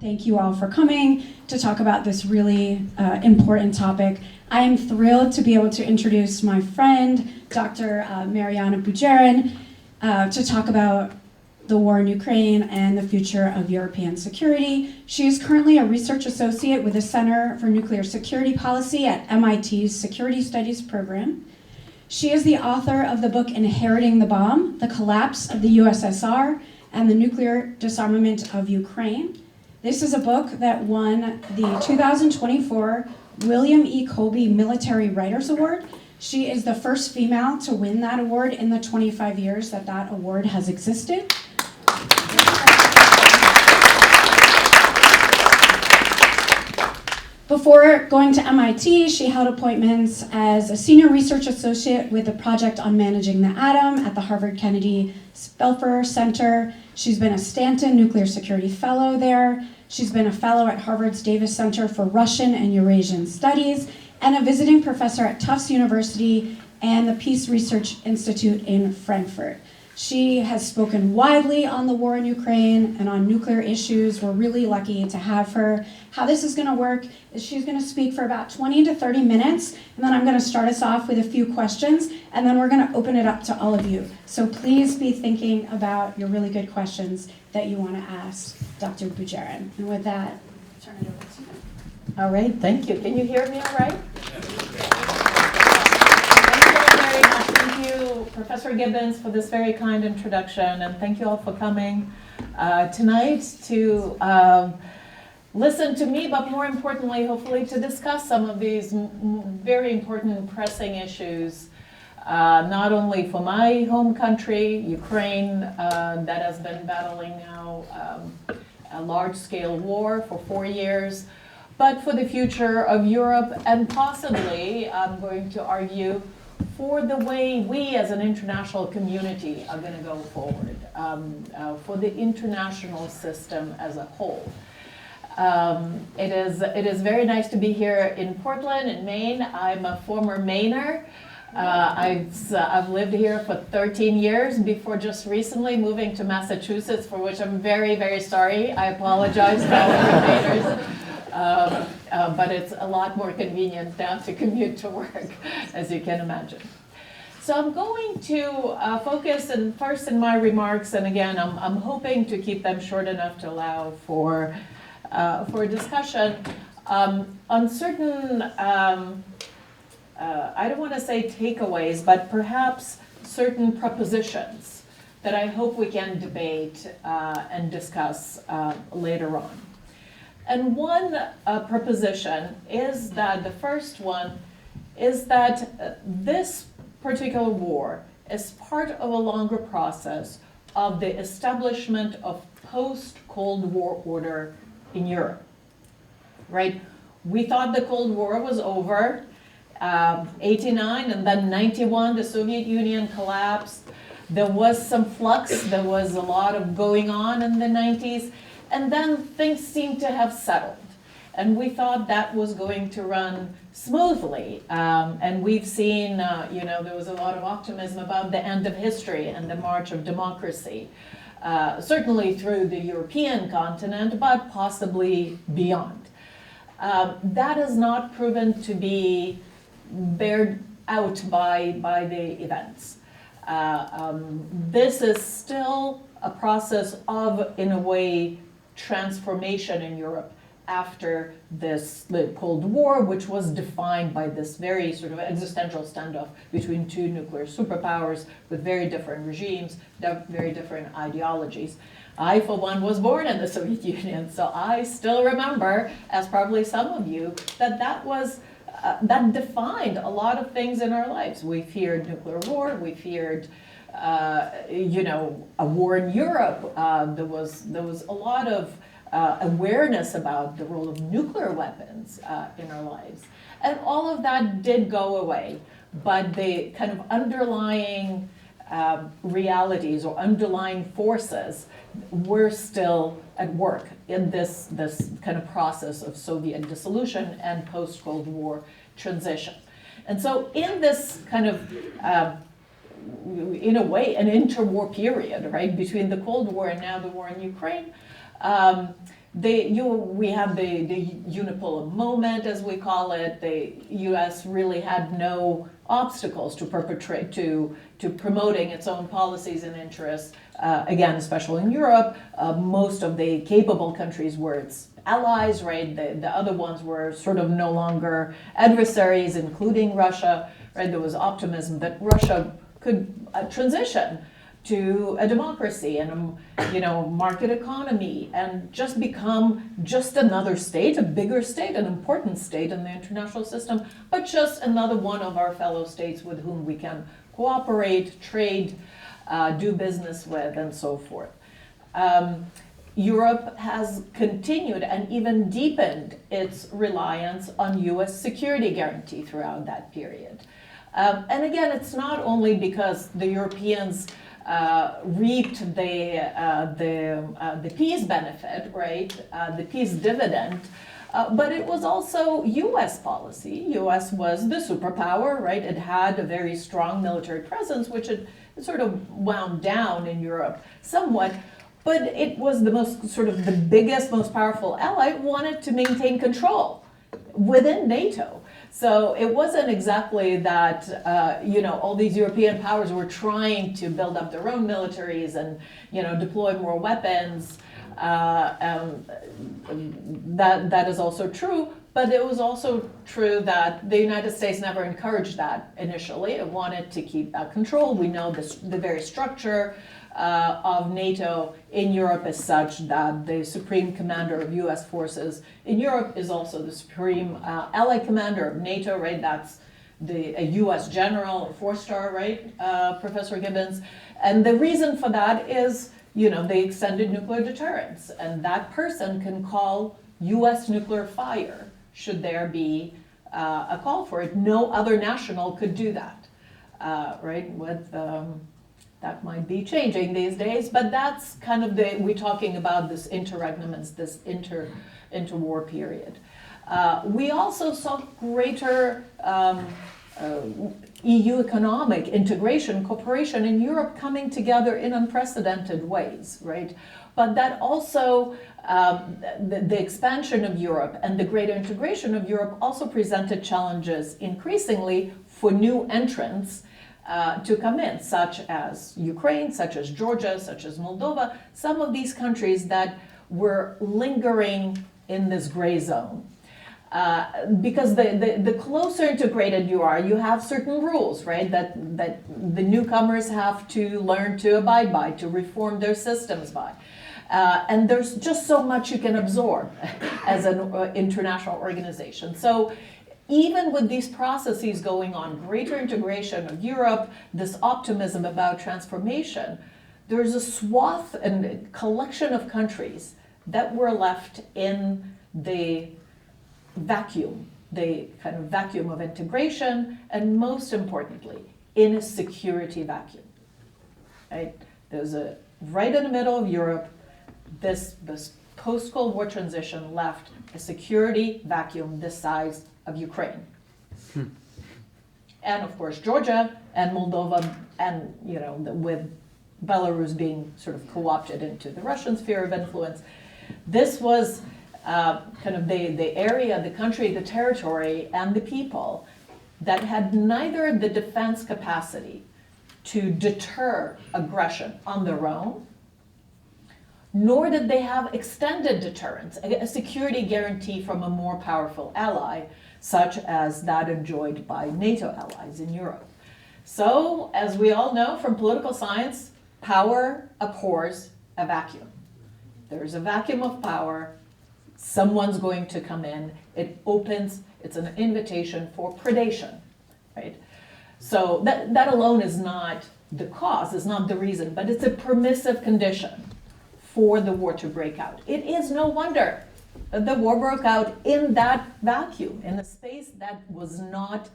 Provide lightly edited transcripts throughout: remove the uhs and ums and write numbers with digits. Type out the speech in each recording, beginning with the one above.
Thank you all for coming to talk about this really important topic. I am thrilled to be able to introduce my friend, Dr. Mariana Budjeryn, to talk about the war in Ukraine and the future of European security. She is currently a research associate with the Center for Nuclear Security Policy at MIT's Security Studies program. She is the author of the book Inheriting the Bomb: The Collapse of the USSR and the Nuclear Disarmament of Ukraine. This is a book that won the 2024 William E. Colby Military Writers Award. She is the first female to win that award in the 25 years that that award has existed. Before going to MIT, she held appointments as a senior research associate with the Project on Managing the Atom at the Harvard Kennedy Belfer Center. She's been a Stanton Nuclear Security Fellow there. She's been a fellow at Harvard's Davis Center for Russian and Eurasian Studies and a visiting professor at Tufts University and the Peace Research Institute in Frankfurt. She has spoken widely on the war in Ukraine and on nuclear issues. We're really lucky to have her. How this is going to work is she's going to speak for about 20 to 30 minutes, and then I'm going to start us off with a few questions, and then we're going to open it up to all of you. So please be thinking about your really good questions that you want to ask Dr. Budjeryn. And with that, I'll turn it over to you. All right, thank you. Can you hear me all right? Thank you, Professor Gibbons, for this very kind introduction, and thank you all for coming tonight to listen to me, but more importantly, hopefully to discuss some of these very important and pressing issues, not only for my home country, Ukraine, that has been battling now a large-scale war for 4 years, but for the future of Europe and possibly, I'm going to argue, for the way we as an international community are going to go forward, for the international system as a whole. It is very nice to be here in Portland, in Maine. I'm a former Mainer. I've lived here for 13 years before just recently moving to Massachusetts, for which I'm very, very sorry. I apologize to all of the Mainers. But it's a lot more convenient now to commute to work, as you can imagine. So I'm going to focus first in my remarks, and again, I'm hoping to keep them short enough to allow for a discussion on certain, I don't want to say takeaways, but perhaps certain propositions that I hope we can debate and discuss later on. And one proposition is that, the first one is that this particular war is part of a longer process of the establishment of post-Cold War order in Europe, right? We thought the Cold War was over, 89, and then 91, the Soviet Union collapsed. There was some flux, there was a lot of going on in the 90s, and then things seemed to have settled. And we thought that was going to run smoothly. And we've seen, there was a lot of optimism about the end of history and the march of democracy, certainly through the European continent, but possibly beyond. That has not proven to be bared out by the events. This is still a process of, in a way, transformation in Europe after the Cold War, which was defined by this very sort of existential standoff between two nuclear superpowers with very different regimes, very different ideologies. I, for one, was born in the Soviet Union, so I still remember, as probably some of you, that was that defined a lot of things in our lives. We feared nuclear war. We feared, a war in Europe. There was a lot of awareness about the role of nuclear weapons in our lives. And all of that did go away, but the kind of underlying realities or underlying forces were still at work in this kind of process of Soviet dissolution and post-Cold War transition. And so in this kind of, in a way, an interwar period, right, between the Cold War and now the war in Ukraine, we had the unipolar moment, as we call it. The U.S. really had no obstacles to promoting its own policies and interests. Again, especially in Europe, most of the capable countries were its allies, right? The other ones were sort of no longer adversaries, including Russia, right? There was optimism that Russia could transition to a democracy and a market economy and just become just another state, a bigger state, an important state in the international system, but just another one of our fellow states with whom we can cooperate, trade, do business with, and so forth. Europe has continued and even deepened its reliance on U.S. security guarantee throughout that period. And again, it's not only because the Europeans reaped the peace benefit, right, the peace dividend, but it was also U.S. policy. U.S. was the superpower, right? It had a very strong military presence, which it sort of wound down in Europe somewhat. But it was the biggest, most powerful ally, wanted to maintain control within NATO. So it wasn't exactly that, all these European powers were trying to build up their own militaries and, deploy more weapons. That is also true, but it was also true that the United States never encouraged that initially. It wanted to keep that control. We know the very structure of NATO in Europe is such that the supreme commander of U.S. forces in Europe is also the supreme allied commander of NATO, right? That's a U.S. general, a four-star, right, Professor Gibbons. And the reason for that is, they extended nuclear deterrence, and that person can call U.S. nuclear fire should there be a call for it. No other national could do that, right? That might be changing these days, but that's kind of we're talking about this interregnuments, this interwar period. We also saw greater EU economic integration, cooperation in Europe coming together in unprecedented ways, right? But that also, the expansion of Europe and the greater integration of Europe also presented challenges increasingly for new entrants to come in, such as Ukraine, such as Georgia, such as Moldova, some of these countries that were lingering in this gray zone. Because the closer integrated you are, you have certain rules, right, that the newcomers have to learn to abide by, to reform their systems by. And there's just so much you can absorb as an international organization. So even with these processes going on, greater integration of Europe, this optimism about transformation, there's a swath and a collection of countries that were left in the vacuum, the kind of vacuum of integration, and most importantly, in a security vacuum. Right? There's right in the middle of Europe, this post-Cold War transition left a security vacuum this size of Ukraine. And of course, Georgia and Moldova, and with Belarus being sort of co-opted into the Russian sphere of influence. This was kind of the area, the country, the territory, and the people that had neither the defense capacity to deter aggression on their own, nor did they have extended deterrence, a security guarantee from a more powerful ally, such as that enjoyed by NATO allies in Europe. So, as we all know from political science, power abhors a vacuum. There's a vacuum of power, someone's going to come in, it's an invitation for predation, right? So that alone is not the cause, is not the reason, but it's a permissive condition for the war to break out. It is no wonder that the war broke out in that vacuum, in a space that was not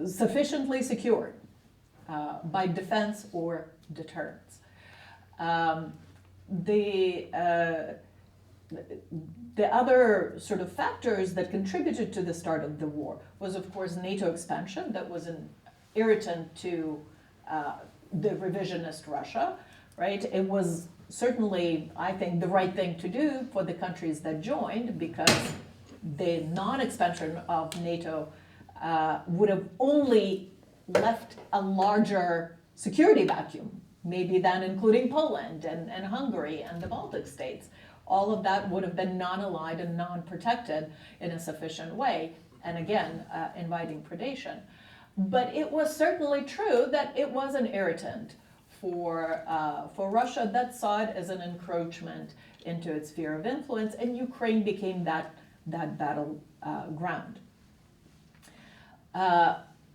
sufficiently secured by defense or deterrence. The other sort of factors that contributed to the start of the war was, of course, NATO expansion. That was an irritant to the revisionist Russia, right? It was certainly, I think, the right thing to do for the countries that joined, because the non-expansion of NATO would have only left a larger security vacuum, maybe then including Poland and Hungary and the Baltic states. All of that would have been non-allied and non-protected in a sufficient way, and again, inviting predation. But it was certainly true that it was an irritant for Russia that saw it as an encroachment into its sphere of influence, and Ukraine became that battle ground.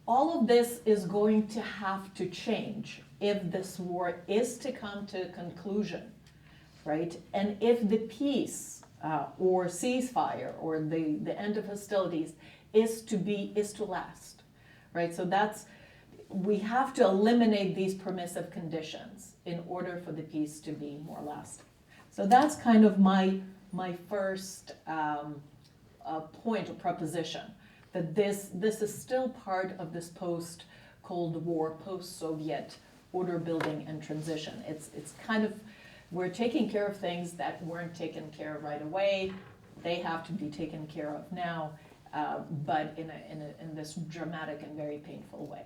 All of this is going to have to change if this war is to come to a conclusion, right? And if the peace or ceasefire or the end of hostilities is to last, right? So we have to eliminate these permissive conditions in order for the peace to be more lasting. So that's kind of my first point or proposition, that this is still part of this post-Cold War, post-Soviet order building and transition. It's kind of, we're taking care of things that weren't taken care of right away. They have to be taken care of now, but in this dramatic and very painful way.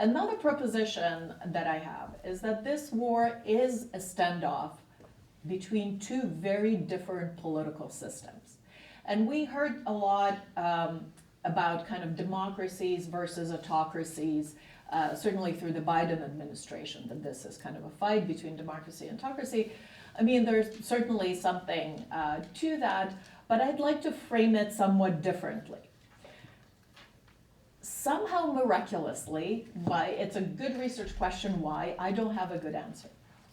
Another proposition that I have is that this war is a standoff between two very different political systems. And we heard a lot about kind of democracies versus autocracies, certainly through the Biden administration, that this is kind of a fight between democracy and autocracy. I mean, there's certainly something to that, but I'd like to frame it somewhat differently. Somehow miraculously, it's a good research question why, I don't have a good answer.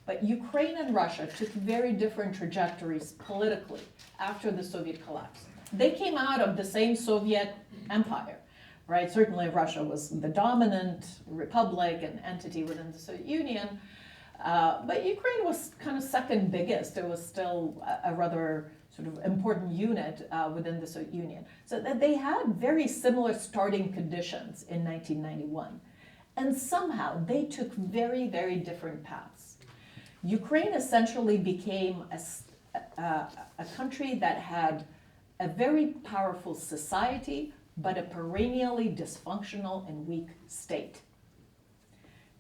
But Ukraine and Russia took very different trajectories politically after the Soviet collapse. They came out of the same Soviet empire, right? Certainly Russia was the dominant republic and entity within the Soviet Union, but Ukraine was kind of second biggest. It was still a rather sort of important unit within the Soviet Union. So that they had very similar starting conditions in 1991. And somehow they took very, very different paths. Ukraine essentially became a country that had a very powerful society, but a perennially dysfunctional and weak state.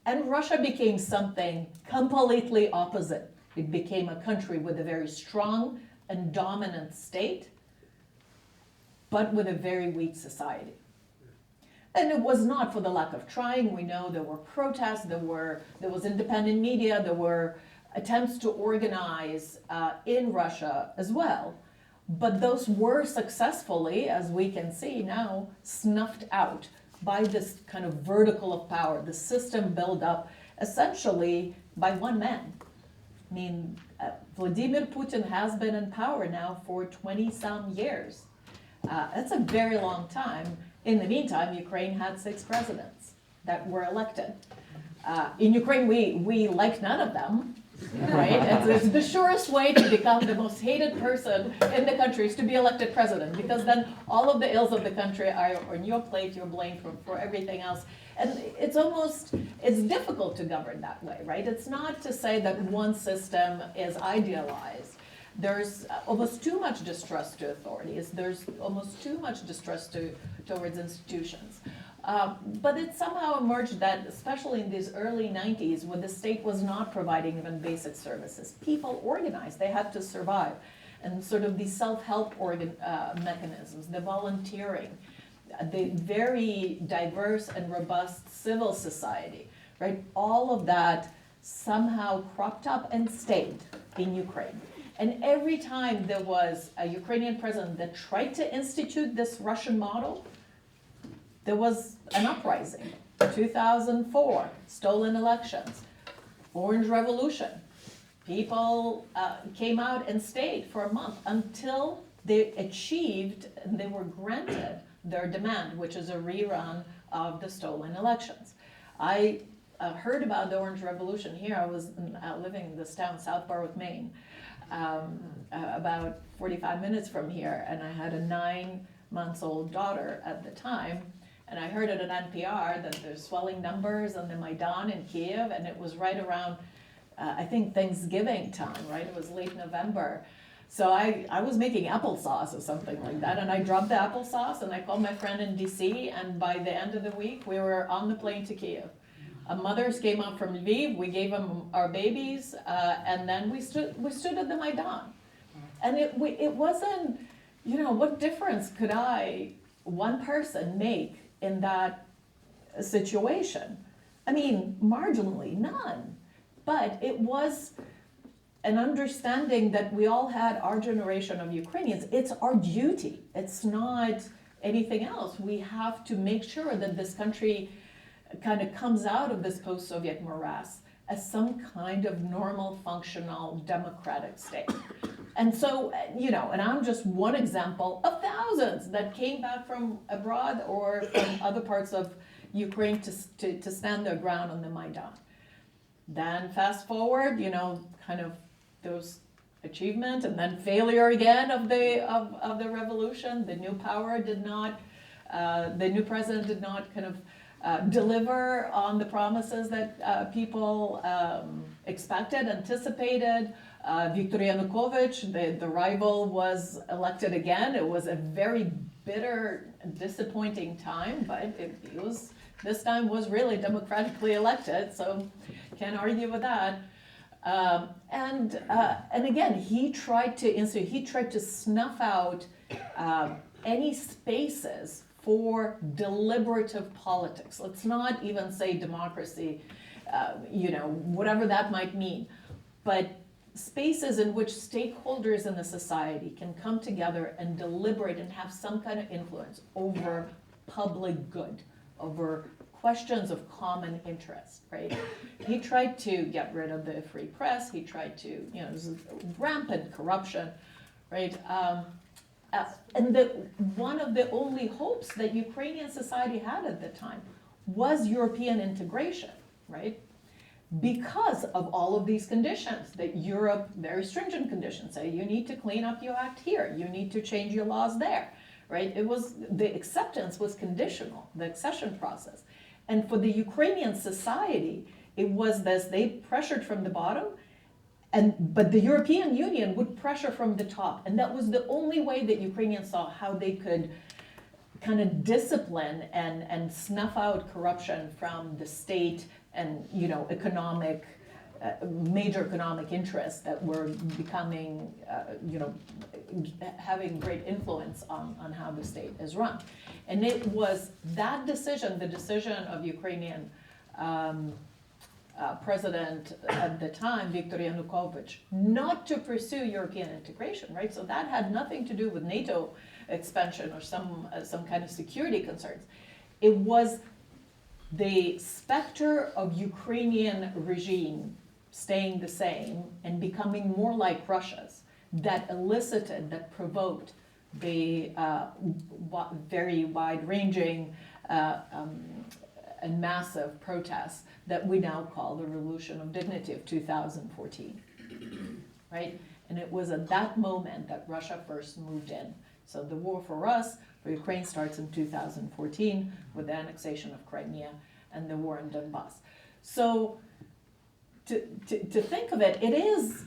And Russia became something completely opposite. It became a country with a very strong and dominant state, but with a very weak society. And it was not for the lack of trying. We know there were protests, there was independent media, there were attempts to organize in Russia as well. But those were successfully, as we can see now, snuffed out by this kind of vertical of power, the system built up essentially by one man. I mean, Vladimir Putin has been in power now for 20-some years. That's a very long time. In the meantime, Ukraine had 6 presidents that were elected. In Ukraine, we like none of them, right? It's the surest way to become the most hated person in the country is to be elected president, because then all of the ills of the country are on your plate, you're blamed for everything else. And it's difficult to govern that way, right? It's not to say that one system is idealized. There's almost too much distrust to authorities. There's almost too much distrust towards institutions. But it somehow emerged that, especially in these early 90s, when the state was not providing even basic services, people organized. They had to survive. And sort of these self-help mechanisms, the volunteering, the very diverse and robust civil society, right? All of that somehow cropped up and stayed in Ukraine. And every time there was a Ukrainian president that tried to institute this Russian model, there was an uprising. 2004, stolen elections, Orange Revolution. People came out and stayed for a month until they achieved, and they were granted their demand, which is a rerun of the stolen elections. I heard about the Orange Revolution here. I was living in this town, South Berwick, Maine, about 45 minutes from here, and I had a 9-month-old daughter at the time, and I heard it at NPR that there's swelling numbers on the Maidan in Kiev, and it was right around I think Thanksgiving time, right? It was late November. So I was making applesauce or something like that, and I dropped the applesauce, and I called my friend in DC, and by the end of the week, we were on the plane to Kiev. Mothers came up from Lviv, we gave them our babies, and then we stood at the Maidan. And it wasn't, what difference could one person make in that situation? I mean, marginally, none. But it was an understanding that we all had, our generation of Ukrainians, it's our duty. It's not anything else. We have to make sure that this country kind of comes out of this post-Soviet morass as some kind of normal, functional, democratic state. And so, and I'm just one example of thousands that came back from abroad or from other parts of Ukraine to stand their ground on the Maidan. Then fast forward, kind of those achievement and then failure again of the revolution. The new power did not, the new president did not kind of deliver on the promises that people expected, anticipated. Viktor Yanukovych, the rival, was elected again. It was a very bitter, disappointing time, but this time was really democratically elected, so can't argue with that. And again, he tried to snuff out any spaces for deliberative politics. Let's not even say democracy, whatever that might mean, but spaces in which stakeholders in the society can come together and deliberate and have some kind of influence over public good, over questions of common interest, right? He tried to get rid of the free press. He tried to, there's rampant corruption, right? And one of the only hopes that Ukrainian society had at the time was European integration, right? Because of all of these conditions that Europe, very stringent conditions, say you need to clean up your act here, you need to change your laws there, right? The acceptance was conditional, the accession process. And for the Ukrainian society, it was this, they pressured from the bottom, but the European Union would pressure from the top. And that was the only way that Ukrainians saw how they could kind of discipline and snuff out corruption from the state and, economic, major economic interests that were becoming, having great influence on how the state is run. And it was that decision, the decision of Ukrainian president at the time, Viktor Yanukovych, not to pursue European integration, right? So that had nothing to do with NATO expansion or some kind of security concerns. It was the specter of Ukrainian regime staying the same and becoming more like Russia's that provoked the very wide-ranging and massive protests that we now call the Revolution of Dignity of 2014, right? And it was at that moment that Russia first moved in. So the war for Ukraine starts in 2014 with the annexation of Crimea and the war in Donbass. So to think of it, it is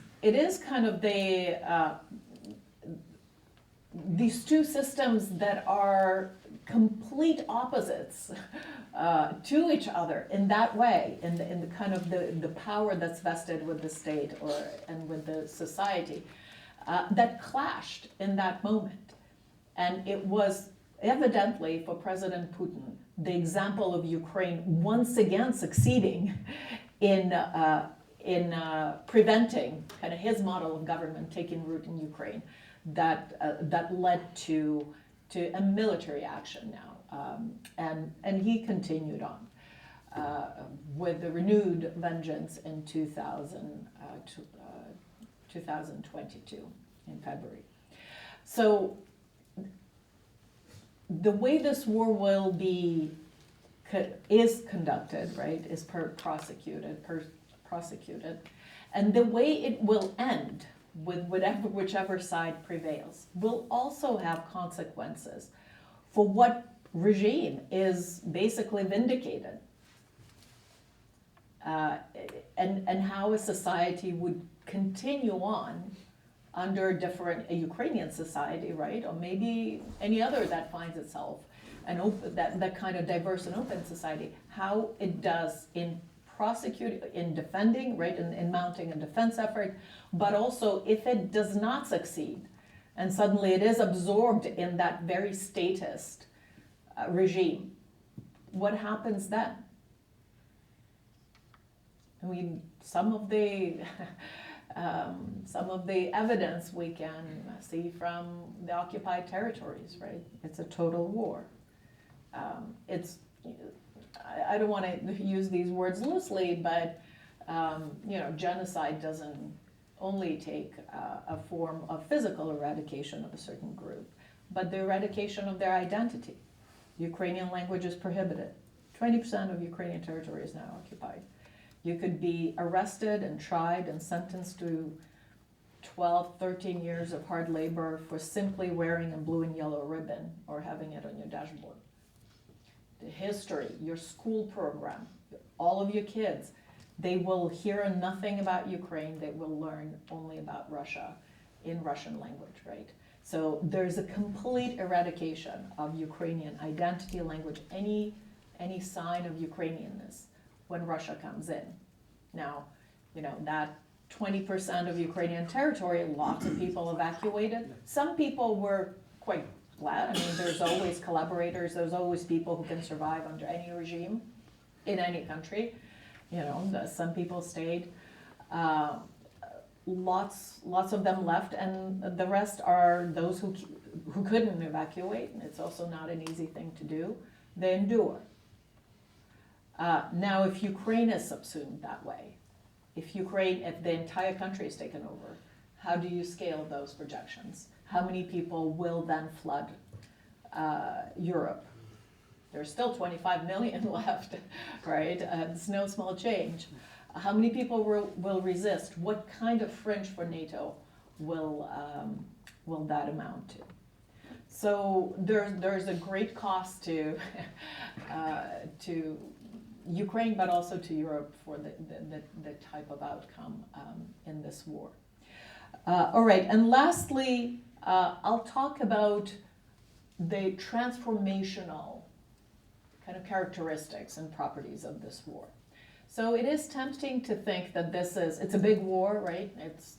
kind of these two systems that are complete opposites to each other in that way, in the kind of the power that's vested with the state and with the society, that clashed in that moment. And it was evidently for President Putin the example of Ukraine once again succeeding in preventing kind of his model of government taking root in Ukraine that led to a military action now. And he continued on with the renewed vengeance in 2022 in February. So the way this war is conducted, right, is prosecuted, and the way it will end with whichever side prevails will also have consequences for what regime is basically vindicated. and how a society would continue on under a Ukrainian society, right? Or maybe any other that finds itself that kind of diverse and open society, how it does in defending, right, in mounting a defense effort, but also if it does not succeed, and suddenly it is absorbed in that very statist regime, what happens then? I mean, some of the evidence we can see from the occupied territories, right? It's a total war. I don't want to use these words loosely, but genocide doesn't only take a form of physical eradication of a certain group, but the eradication of their identity. Ukrainian language is prohibited. 20% of Ukrainian territory is now occupied. You could be arrested and tried and sentenced to 12, 13 years of hard labor for simply wearing a blue and yellow ribbon or having it on your dashboard. The history, your school program, all of your kids, they will hear nothing about Ukraine. They will learn only about Russia in Russian language, right? So there's a complete eradication of Ukrainian identity, language, any sign of Ukrainianness when Russia comes in. Now, that 20% of Ukrainian territory, lots of people evacuated. Some people were quite glad. I mean, there's always collaborators, there's always people who can survive under any regime in any country. Some people stayed. Lots of them left, and the rest are those who couldn't evacuate. It's also not an easy thing to do. They endure. Now, if Ukraine is subsumed that way, if the entire country is taken over, how do you scale those projections? How many people will then flood Europe? There's still 25 million left, right? It's no small change. How many people will resist? What kind of fringe for NATO will that amount to? So there's a great cost to Ukraine, but also to Europe for the type of outcome in this war. All right, and lastly, I'll talk about the transformational kind of characteristics and properties of this war. So it is tempting to think that it's a big war, right? It's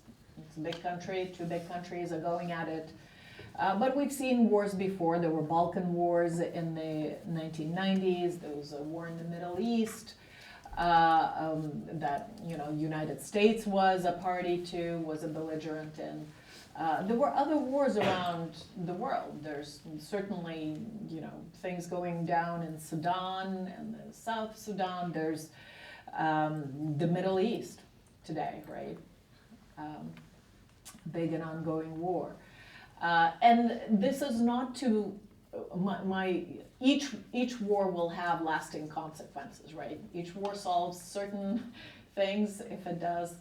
a big country, two big countries are going at it. But we've seen wars before. There were Balkan wars in the 1990s. There was a war in the Middle East that United States was a party to, was a belligerent in. There were other wars around the world. There's certainly things going down in Sudan and the South Sudan. There's the Middle East today, right? Big and ongoing war. And this is not to each war will have lasting consequences, right? Each war solves certain things, if it does,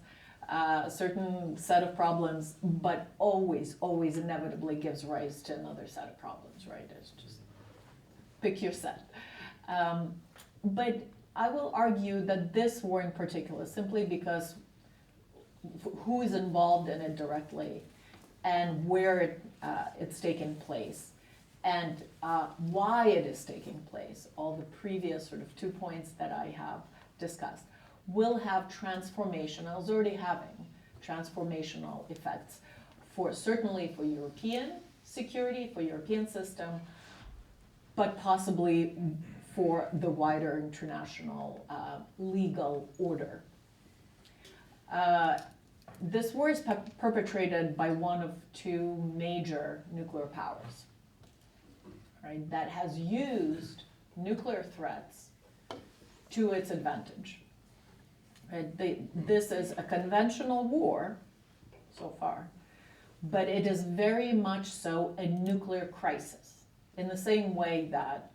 a certain set of problems, but always inevitably gives rise to another set of problems, right? It's just pick your set. But I will argue that this war in particular, simply because who is involved in it directly and where it's taking place and why it is taking place, all the previous sort of 2 points that I have discussed, will have transformational, is already having transformational effects certainly for European security, for European system, but possibly for the wider international legal order. This war is perpetrated by one of two major nuclear powers, right, that has used nuclear threats to its advantage. Right? This is a conventional war so far, but it is very much so a nuclear crisis in the same way that,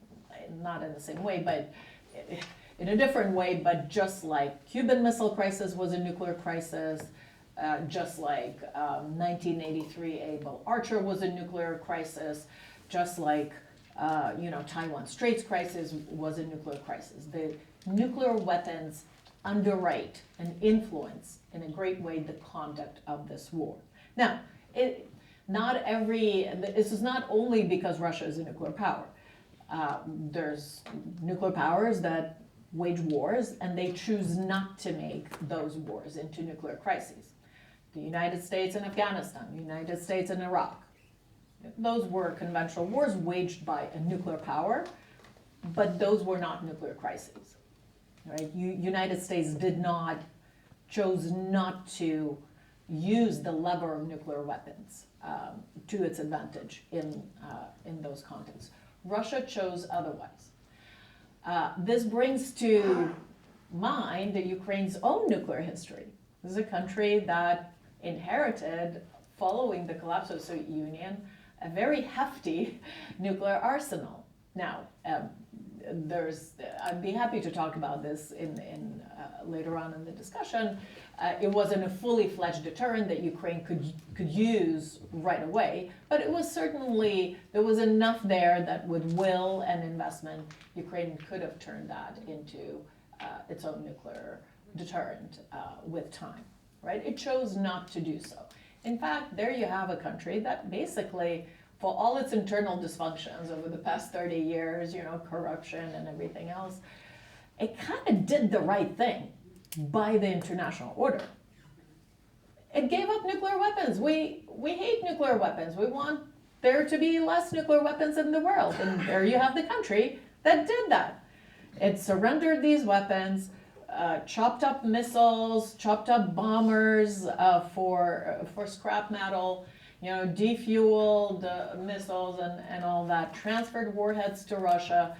not in the same way, but in a different way, but just like Cuban Missile Crisis was a nuclear crisis, just like 1983 Able Archer was a nuclear crisis, just like Taiwan Straits crisis was a nuclear crisis. The nuclear weapons underwrite and influence in a great way the conduct of this war. Now, this is not only because Russia is a nuclear power. There's nuclear powers that wage wars and they choose not to make those wars into nuclear crises. The United States and Afghanistan, the United States and Iraq. Those were conventional wars waged by a nuclear power, but those were not nuclear crises. Right? United States chose not to use the lever of nuclear weapons to its advantage in those contexts. Russia chose otherwise. This brings to mind Ukraine's own nuclear history. This is a country that inherited, following the collapse of the Soviet Union, a very hefty nuclear arsenal. Now, I'd be happy to talk about this in later on in the discussion. It wasn't a fully fledged deterrent that Ukraine could use right away, but it was certainly, there was enough there that with will and investment, Ukraine could have turned that into its own nuclear deterrent with time, right? It chose not to do so. In fact, there you have a country that basically, for all its internal dysfunctions over the past 30 years, corruption and everything else, it kind of did the right thing by the international order. It gave up nuclear weapons. We hate nuclear weapons. We want there to be less nuclear weapons in the world. And there you have the country that did that. It surrendered these weapons, chopped up missiles, chopped up bombers for scrap metal, defueled missiles and all that, transferred warheads to Russia,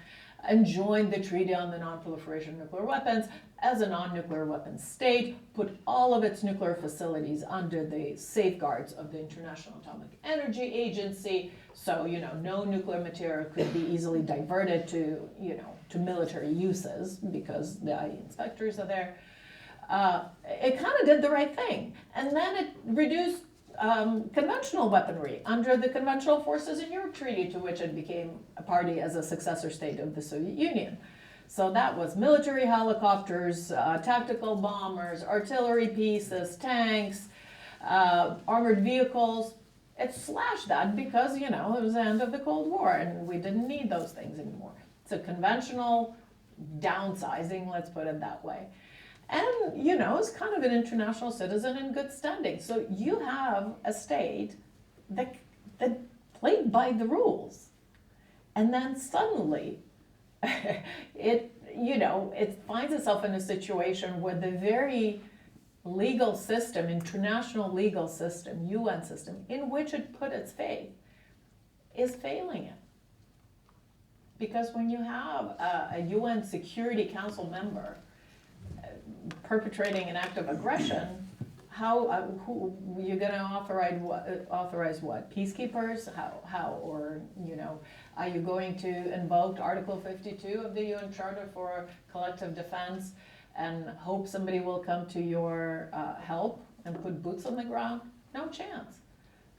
and joined the Treaty on the Non-Proliferation of Nuclear Weapons as a non-nuclear weapons state, put all of its nuclear facilities under the safeguards of the International Atomic Energy Agency, so, no nuclear material could be easily diverted to military uses because the IE inspectors are there. It kind of did the right thing. And then it reduced conventional weaponry under the Conventional Forces in Europe Treaty, to which it became a party as a successor state of the Soviet Union. So that was military helicopters, tactical bombers, artillery pieces, tanks, armored vehicles. It slashed that because, it was the end of the Cold War and we didn't need those things anymore. So conventional downsizing, let's put it that way. And, is kind of an international citizen in good standing. So you have a state that played by the rules. And then suddenly it finds itself in a situation where the very legal system, international legal system, UN system, in which it put its faith, is failing it. Because when you have a UN Security Council member perpetrating an act of aggression, who you're going to authorize what? Peacekeepers? How? Or, are you going to invoke Article 52 of the UN Charter for Collective Defense and hope somebody will come to your help and put boots on the ground? No chance.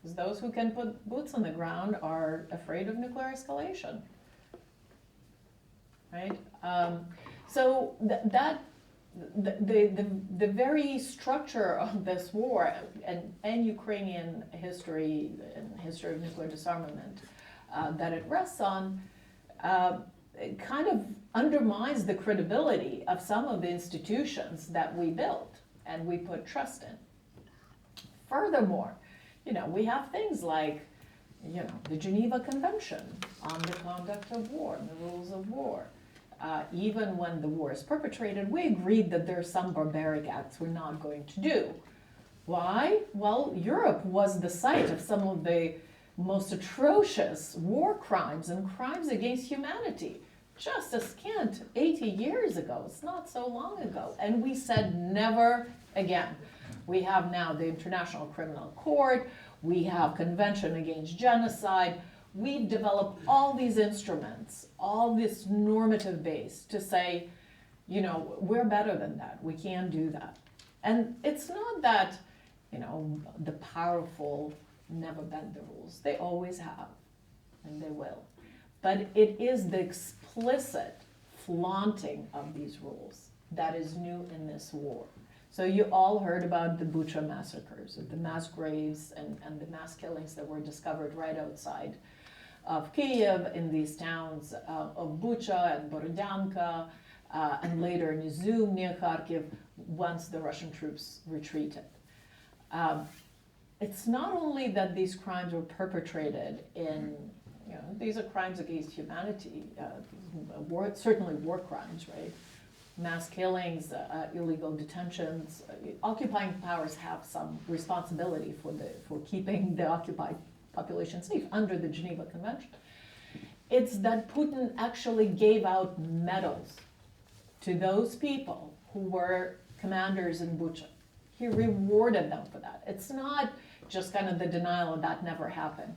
Because those who can put boots on the ground are afraid of nuclear escalation. Right? So the very structure of this war and Ukrainian history and history of nuclear disarmament that it rests on it kind of undermines the credibility of some of the institutions that we built and we put trust in. Furthermore, we have things like the Geneva Convention on the Conduct of War and the Rules of War. Even when the war is perpetrated, we agreed that there are some barbaric acts we're not going to do. Why? Well, Europe was the site of some of the most atrocious war crimes and crimes against humanity. Just a scant 80 years ago. It's not so long ago. And we said never again. We have now the International Criminal Court. We have Convention Against Genocide. We've developed all these instruments, all this normative base to say, we're better than that. We can't do that. And it's not that, the powerful never bend the rules. They always have, and they will. But it is the explicit flaunting of these rules that is new in this war. So you all heard about the Bucha massacres, the mass graves and the mass killings that were discovered right outside of Kyiv in these towns of Bucha and Borodyanka, and later in Izum near Kharkiv once the Russian troops retreated. It's not only that these crimes were perpetrated in, these are crimes against humanity, certainly war crimes, right? Mass killings, illegal detentions. Occupying powers have some responsibility for keeping the occupied population safe under the Geneva Convention. It's that Putin actually gave out medals to those people who were commanders in Bucha. He rewarded them for that. It's not just kind of the denial of that never happened.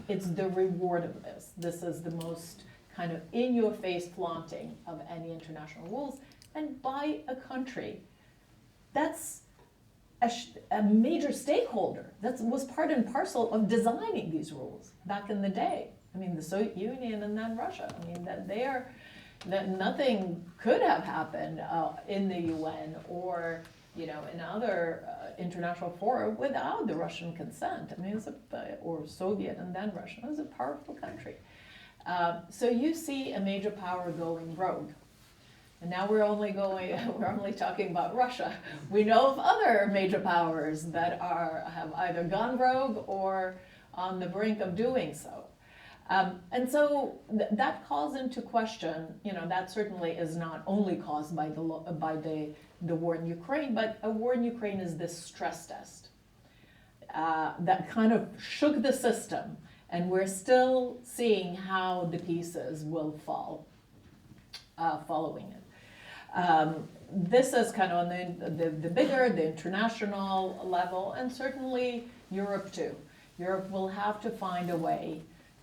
It's the reward of this. This is the most kind of in-your-face flaunting of any international rules, and by a country that's a major stakeholder that was part and parcel of designing these rules back in the day. I mean, the Soviet Union and then Russia. I mean, that nothing could have happened in the UN or in other international fora without the Russian consent. I mean, or Soviet and then Russia. It was a powerful country. So you see a major power going rogue. And now we're only talking about Russia. We know of other major powers that have either gone rogue or on the brink of doing so. And so that calls into question, that certainly is not only caused by the war in Ukraine, but a war in Ukraine is this stress test that kind of shook the system, and we're still seeing how the pieces will fall following it. This is kind of on the bigger, the international level, and certainly Europe too. Europe will have to find a way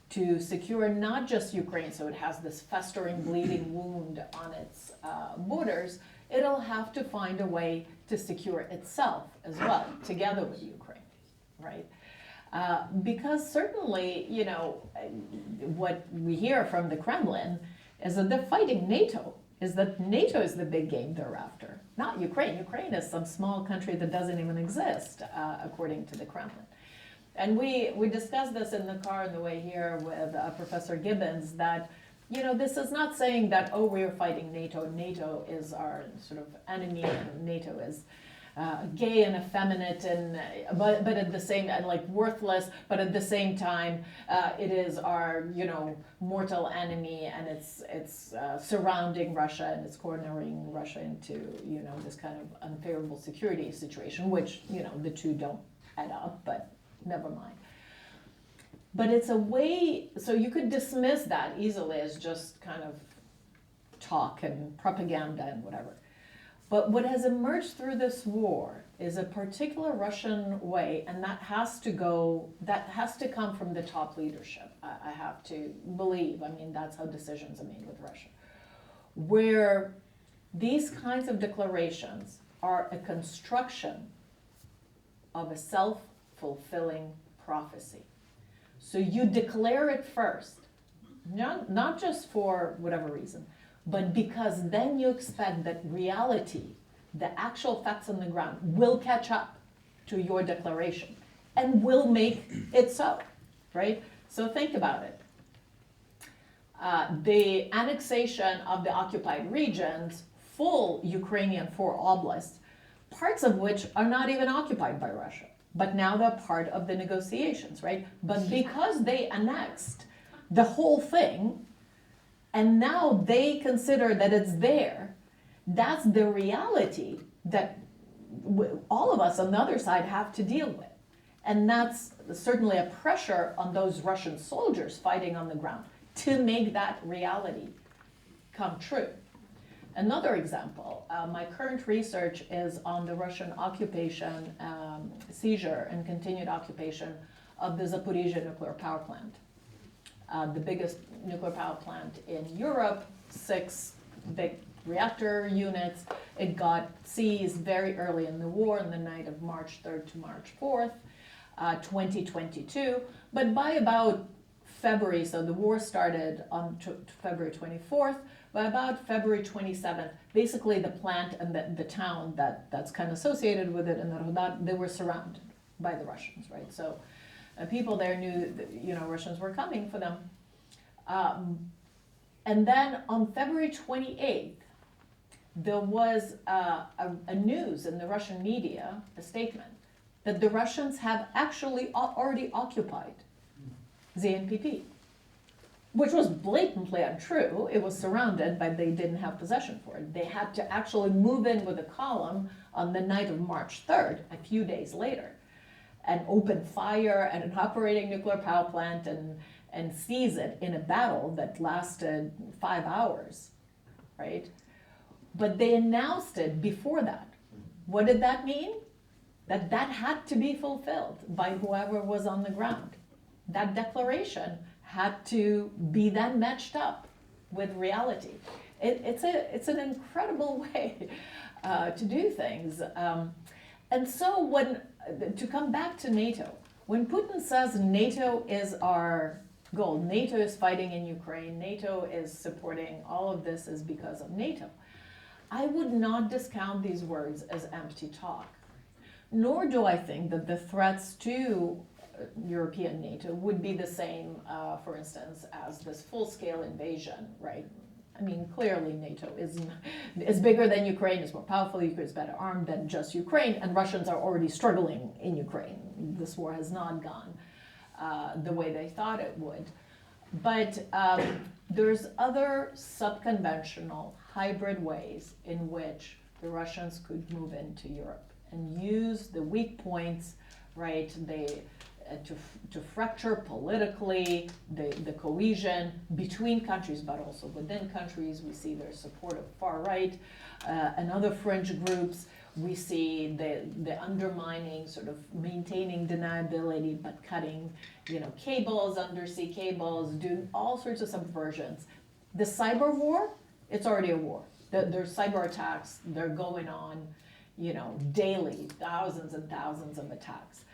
to secure not just Ukraine, so it has this festering, bleeding wound on its borders. It'll have to find a way to secure itself as well, together with Ukraine, right? Because certainly, what we hear from the Kremlin is that they're fighting NATO, is that NATO is the big game they're after, not Ukraine. Ukraine is some small country that doesn't even exist, according to the Kremlin. And we discussed this in the car on the way here with Professor Gibbons, that this is not saying that, we're fighting NATO. NATO is our sort of enemy, and NATO is gay and effeminate, and but at the same, and like worthless, but at the same time, it is our mortal enemy, and it's surrounding Russia, and it's cornering Russia into this kind of unfavorable security situation, which the two don't add up, but never mind. But it's a way, so you could dismiss that easily as just kind of talk and propaganda and whatever. But what has emerged through this war is a particular Russian way, and that has to come from the top leadership. I have to believe, that's how decisions are made with Russia, where these kinds of declarations are a construction of a self-fulfilling prophecy. So you declare it first, not just for whatever reason, but because then you expect that reality, the actual facts on the ground, will catch up to your declaration and will make it so, right? So think about it. The annexation of the occupied regions, full Ukrainian 4 oblasts, parts of which are not even occupied by Russia, but now they're part of the negotiations, right? But because they annexed the whole thing, and now they consider that it's there, that's the reality that all of us on the other side have to deal with. And that's certainly a pressure on those Russian soldiers fighting on the ground to make that reality come true. Another example, my current research is on the Russian occupation, seizure and continued occupation of the Zaporizhzhia nuclear power plant. The biggest nuclear power plant in Europe, 6 big reactor units. It got seized very early in the war, on the night of March 3rd to March 4th, 2022. But by about February, so the war started on February 24th, By about February 27th, basically the plant and the town that's kind of associated with it, and they were surrounded by the Russians, right? So people there knew that, Russians were coming for them. And then on February 28th, there was a news in the Russian media, a statement, that the Russians have actually already occupied the NPP, which was blatantly untrue. It was surrounded, but they didn't have possession for it. They had to actually move in with a column on the night of March 3rd, a few days later, and open fire at an operating nuclear power plant and seize it in a battle that lasted 5 hours, right? But they announced it before that. What did that mean? That had to be fulfilled by whoever was on the ground. That declaration had to be then matched up with reality. It's an incredible way to do things. And so to come back to NATO, when Putin says NATO is our goal, NATO is fighting in Ukraine, NATO is supporting all of this is because of NATO, I would not discount these words as empty talk. Nor do I think that the threats to European NATO would be the same, for instance, as this full-scale invasion, right? I mean, clearly NATO is bigger than Ukraine, is more powerful, Ukraine is better armed than just Ukraine, and Russians are already struggling in Ukraine. This war has not gone the way they thought it would. But there's other subconventional hybrid ways in which the Russians could move into Europe and use the weak points, right? To fracture politically the cohesion between countries, but also within countries. We see their support of far right and other fringe groups. We see the undermining, sort of maintaining deniability, but cutting, cables, undersea cables, doing all sorts of subversions. The cyber war, it's already a war. There's cyber attacks, they're going on, daily, thousands and thousands of attacks.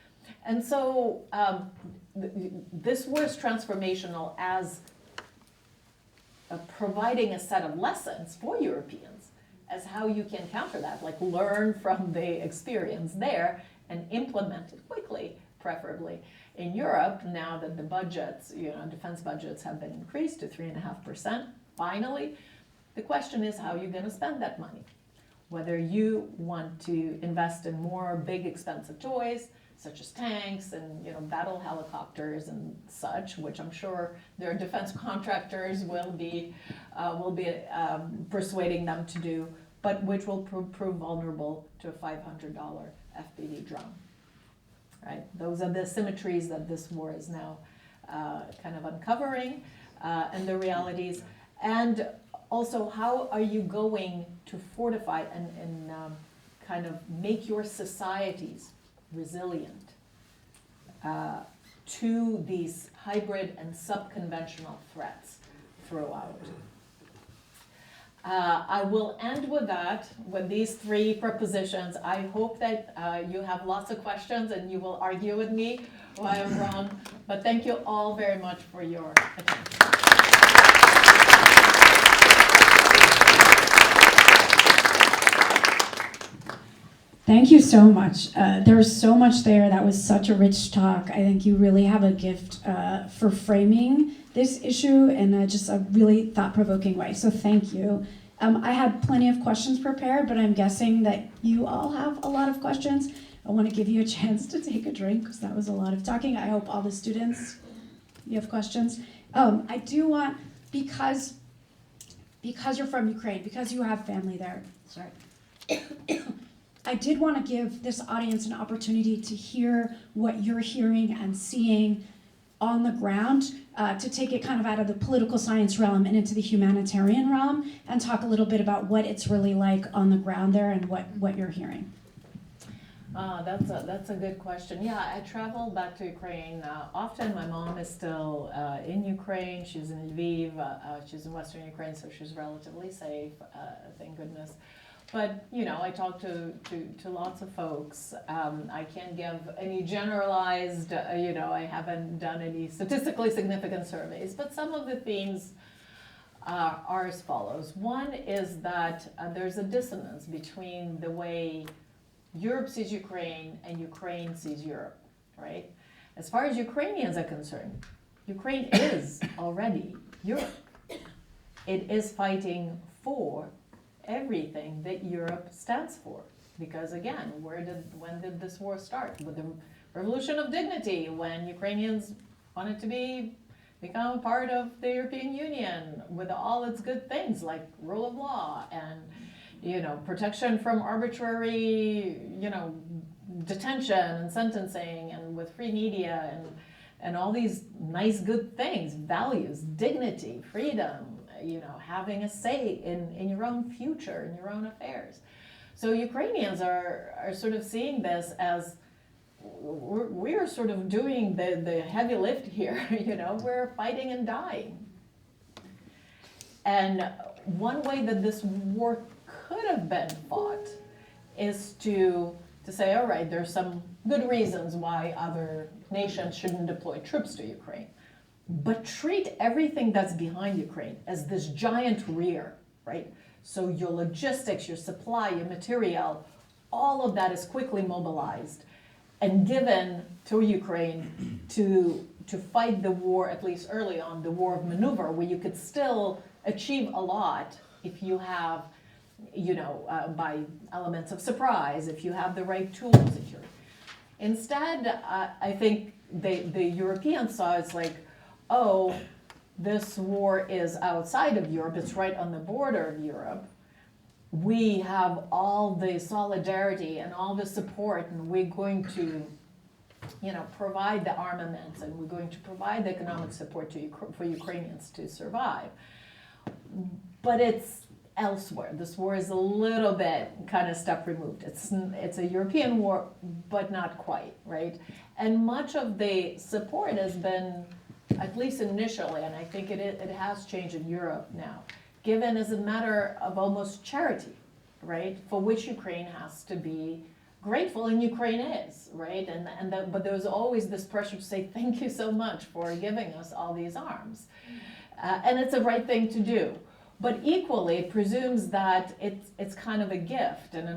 And so this was transformational as providing a set of lessons for Europeans as how you can counter that, like learn from the experience there and implement it quickly, preferably in Europe, now that the budgets, defense budgets have been increased to 3.5%, finally. The question is how you're going to spend that money. Whether you want to invest in more big, expensive toys, such as tanks and battle helicopters and such, which I'm sure their defense contractors will be persuading them to do, but which will prove vulnerable to a $500 FPV drone. Right? Those are the symmetries that this war is now kind of uncovering, and the realities. And also, how are you going to fortify and kind of make your societies resilient to these hybrid and subconventional threats throughout? I will end with that, with these 3 propositions. I hope that you have lots of questions and you will argue with me why I'm wrong. But thank you all very much for your attention. Thank you so much. There's so much there. That was such a rich talk. I think you really have a gift for framing this issue in just a really thought-provoking way. So thank you. I had plenty of questions prepared, but I'm guessing that you all have a lot of questions. I want to give you a chance to take a drink because that was a lot of talking. I hope all the students, you have questions. I do want, because you're from Ukraine, because you have family there, sorry. I did want to give this audience an opportunity to hear what you're hearing and seeing on the ground, to take it kind of out of the political science realm and into the humanitarian realm, and talk a little bit about what it's really like on the ground there and what you're hearing. That's a good question. Yeah, I travel back to Ukraine often. My mom is still in Ukraine. She's in Lviv. She's in Western Ukraine, so she's relatively safe, thank goodness. But, I talk to lots of folks. I can't give any generalized, I haven't done any statistically significant surveys, but some of the themes are as follows. One is that there's a dissonance between the way Europe sees Ukraine and Ukraine sees Europe, right? As far as Ukrainians are concerned, Ukraine is already Europe. It is fighting for everything that Europe stands for. Because again, when did this war start? With the Revolution of Dignity, when Ukrainians wanted to become part of the European Union with all its good things like rule of law and protection from arbitrary detention and sentencing, and with free media and all these nice good things, values, dignity, freedom, having a say in your own future, in your own affairs. So Ukrainians are sort of seeing this as we're sort of doing the heavy lift here, we're fighting and dying. And one way that this war could have been fought is to say, all right, there's some good reasons why other nations shouldn't deploy troops to Ukraine, but treat everything that's behind Ukraine as this giant rear, right? So your logistics, your supply, your material, all of that is quickly mobilized and given to Ukraine to fight the war, at least early on, the war of maneuver, where you could still achieve a lot if you have, by elements of surprise, if you have the right tools. Instead, I think the Europeans saw it's like, oh, this war is outside of Europe, it's right on the border of Europe. We have all the solidarity and all the support, and we're going to, provide the armaments, and we're going to provide the economic support for Ukrainians to survive. But it's elsewhere. This war is a little bit kind of step removed. It's a European war, but not quite, right? And much of the support has been, at least initially, and I think it has changed in Europe now, given as a matter of almost charity, right? For which Ukraine has to be grateful, and Ukraine is, right? But there's always this pressure to say, thank you so much for giving us all these arms. And it's the right thing to do. But equally, it presumes that it's kind of a gift and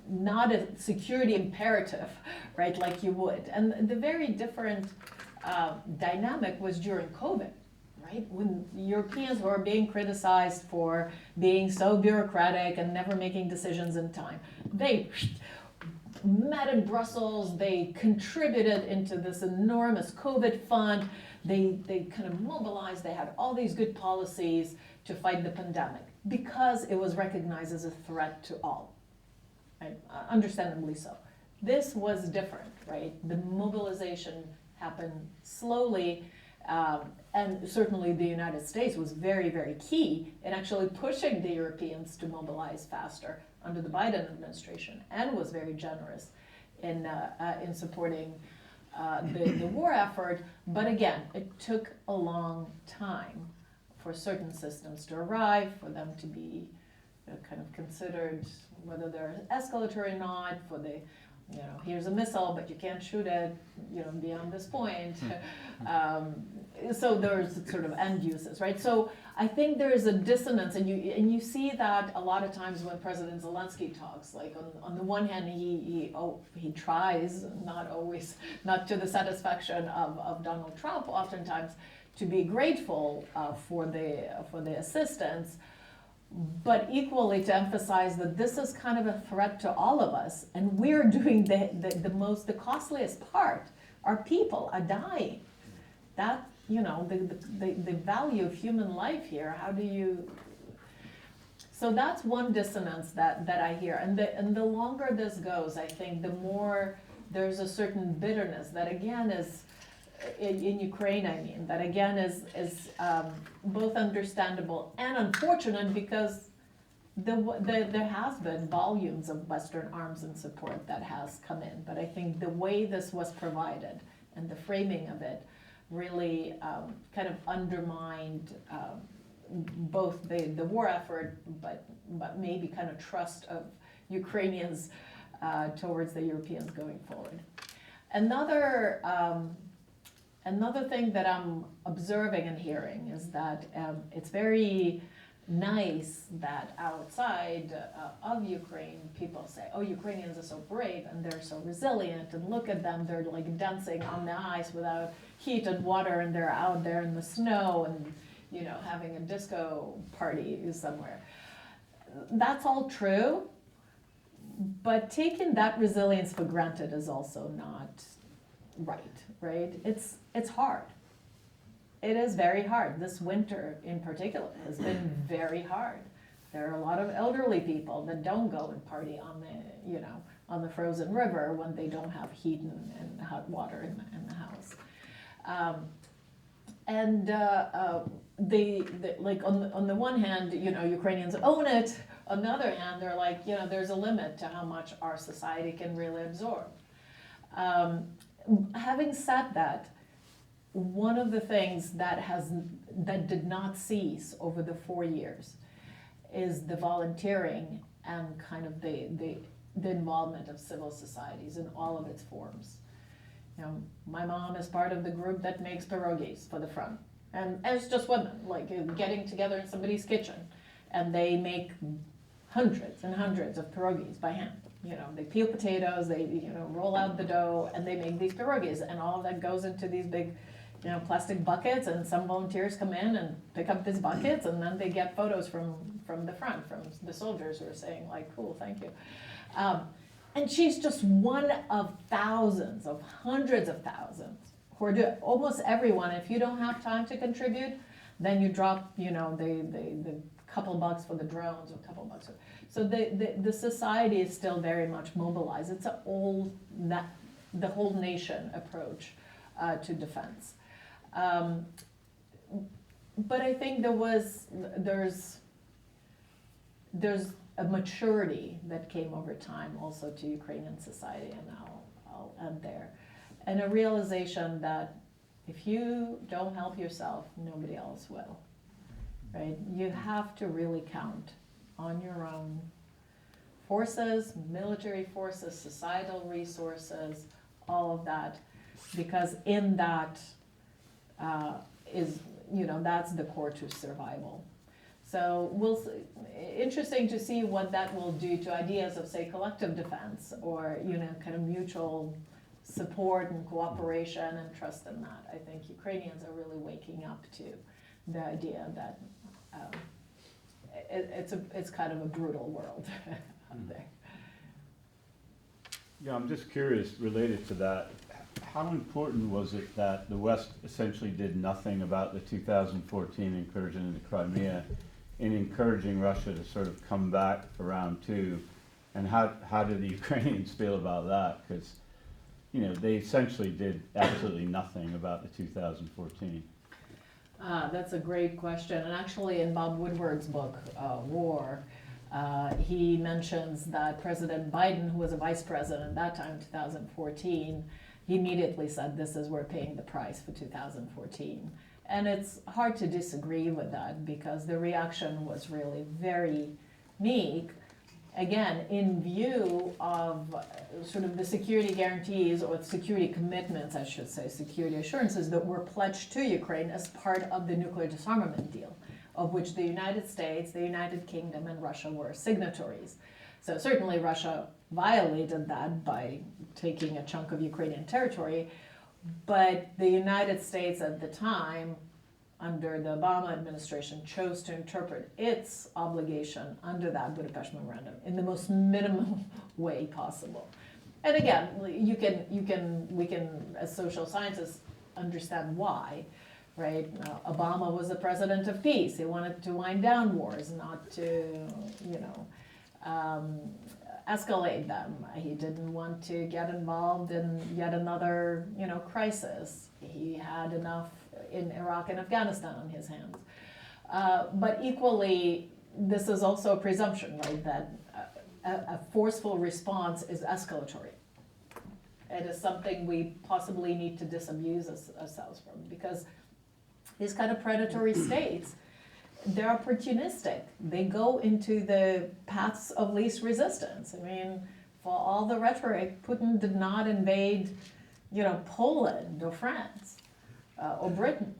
not a security imperative, right, like you would. And the very different dynamic was during COVID, right? When Europeans were being criticized for being so bureaucratic and never making decisions in time. They met in Brussels, they contributed into this enormous COVID fund, they kind of mobilized, they had all these good policies to fight the pandemic because it was recognized as a threat to all, right? Understandably so. This was different, right? The mobilization happened slowly, and certainly the United States was very, very key in actually pushing the Europeans to mobilize faster under the Biden administration, and was very generous in supporting the war effort. But again, it took a long time for certain systems to arrive, for them to be kind of considered whether they're escalatory or not, for the here's a missile, but you can't shoot it, beyond this point. So there's sort of end uses, right? So I think there is a dissonance, and you see that a lot of times when President Zelensky talks. Like on the one hand, he tries, not to the satisfaction of Donald Trump, oftentimes, to be grateful for the assistance. But equally to emphasize that this is kind of a threat to all of us, and we're doing the costliest part. Our people are dying. That, the value of human life here, how do you... So that's one dissonance that I hear. And the longer this goes, I think the more there's a certain bitterness that again is, in Ukraine, I mean, that again is both understandable and unfortunate, because there has been volumes of Western arms and support that has come in. But I think the way this was provided and the framing of it really kind of undermined both the war effort, but maybe kind of trust of Ukrainians towards the Europeans going forward. Another Another thing that I'm observing and hearing is that it's very nice that outside of Ukraine, people say, oh, Ukrainians are so brave and they're so resilient, and look at them, they're like dancing on the ice without heat and water, and they're out there in the snow and, you know, having a disco party somewhere. That's all true, but taking that resilience for granted is also not right? It's hard. It is very hard. This winter in particular has been very hard. There are a lot of elderly people that don't go and party on the frozen river when they don't have heat and hot water in the house. Like on the one hand, you know, Ukrainians own it. On the other hand, they're like, you know, there's a limit to how much our society can really absorb. Having said that, one of the things that did not cease over the 4 years is the volunteering and kind of the involvement of civil societies in all of its forms. You know, my mom is part of the group that makes pierogies for the front, and it's just women like getting together in somebody's kitchen, and they make hundreds and hundreds of pierogies by hand. You know, they peel potatoes, they, you know, roll out the dough, and they make these pierogies, and all of that goes into these big, you know, plastic buckets, and some volunteers come in and pick up these buckets, and then they get photos from the front, from the soldiers who are saying like, cool, thank you. And she's just one of thousands, of hundreds of thousands, who are doing, almost everyone. If you don't have time to contribute, then you drop, you know, the couple bucks for the drones, or a couple bucks. So the society is still very much mobilized. It's the whole nation approach to defense. But I think there's a maturity that came over time also to Ukrainian society, and I'll end there. And a realization that if you don't help yourself, nobody else will. Right? You have to really count on your own forces, military forces, societal resources, all of that, because in that is, you know, that's the core to survival. So interesting to see what that will do to ideas of, say, collective defense, or, you know, kind of mutual support and cooperation and trust in that. I think Ukrainians are really waking up to the idea that it's kind of a brutal world out there. Yeah, I'm just curious, related to that, how important was it that the West essentially did nothing about the 2014 incursion into Crimea in encouraging Russia to sort of come back for round two? And how did the Ukrainians feel about that? Because, you know, they essentially did absolutely nothing about the 2014. That's a great question. And actually in Bob Woodward's book, War, he mentions that President Biden, who was a vice president at that time, 2014, he immediately said, this is, we're paying the price for 2014. And it's hard to disagree with that, because the reaction was really very meek, again, in view of sort of the security guarantees, or security commitments, I should say, security assurances that were pledged to Ukraine as part of the nuclear disarmament deal, of which the United States, the United Kingdom, and Russia were signatories. So certainly Russia violated that by taking a chunk of Ukrainian territory, but the United States at the time, under the Obama administration, chose to interpret its obligation under that Budapest Memorandum in the most minimal way possible. And again, we can, as social scientists, understand why, right? Obama was the president of peace. He wanted to wind down wars, not to, you know, escalate them. He didn't want to get involved in yet another, you know, crisis. He had enough in Iraq and Afghanistan on his hands. But equally, this is also a presumption, right, that a forceful response is escalatory. It is something we possibly need to disabuse ourselves from, because these kind of predatory states, they're opportunistic. They go into the paths of least resistance. I mean, for all the rhetoric, Putin did not invade, you know, Poland or France, or Britain.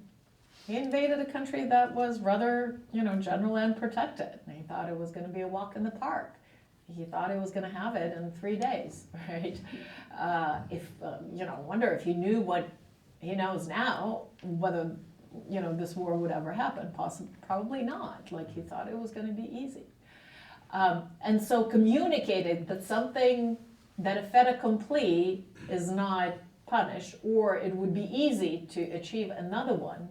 He invaded a country that was rather, general and protected. And he thought it was going to be a walk in the park. He thought he was going to have it in 3 days, right? Wonder if he knew what he knows now, whether, this war would ever happen. Probably not. Like, he thought it was going to be easy. And so communicated that something, that a fait accompli is not punished, or it would be easy to achieve another one,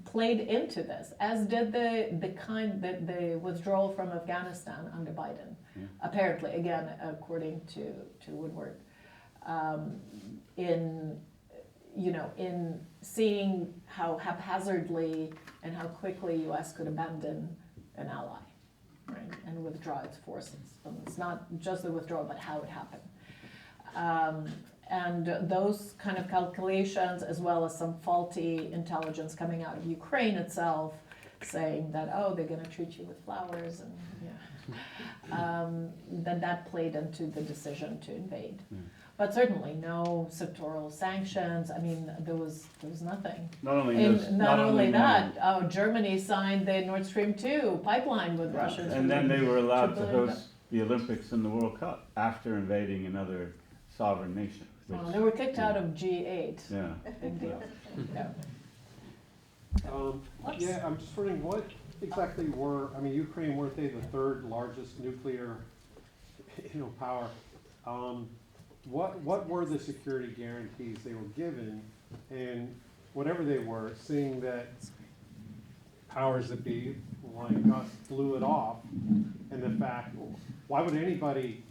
played into this, as did the withdrawal from Afghanistan under Biden. Yeah. Apparently, again, according to Woodward, in seeing how haphazardly and how quickly U.S. could abandon an ally, right, and withdraw its forces. And it's not just the withdrawal, but how it happened. And those kind of calculations, as well as some faulty intelligence coming out of Ukraine itself, saying that, oh, they're going to treat you with flowers, and then that played into the decision to invade. But certainly no sectoral sanctions. I mean, there was nothing. Not only that, Germany signed the Nord Stream 2 pipeline with Russia. And then they were allowed to host the Olympics and the World Cup after invading another sovereign nation. Well, they were kicked out of G8. Yeah. Big deal. Yeah. Yeah, I'm just wondering what exactly Ukraine, weren't they the third largest nuclear, power? What were the security guarantees they were given, and whatever they were, seeing that powers that be like us blew it off, and the fact, why would anybody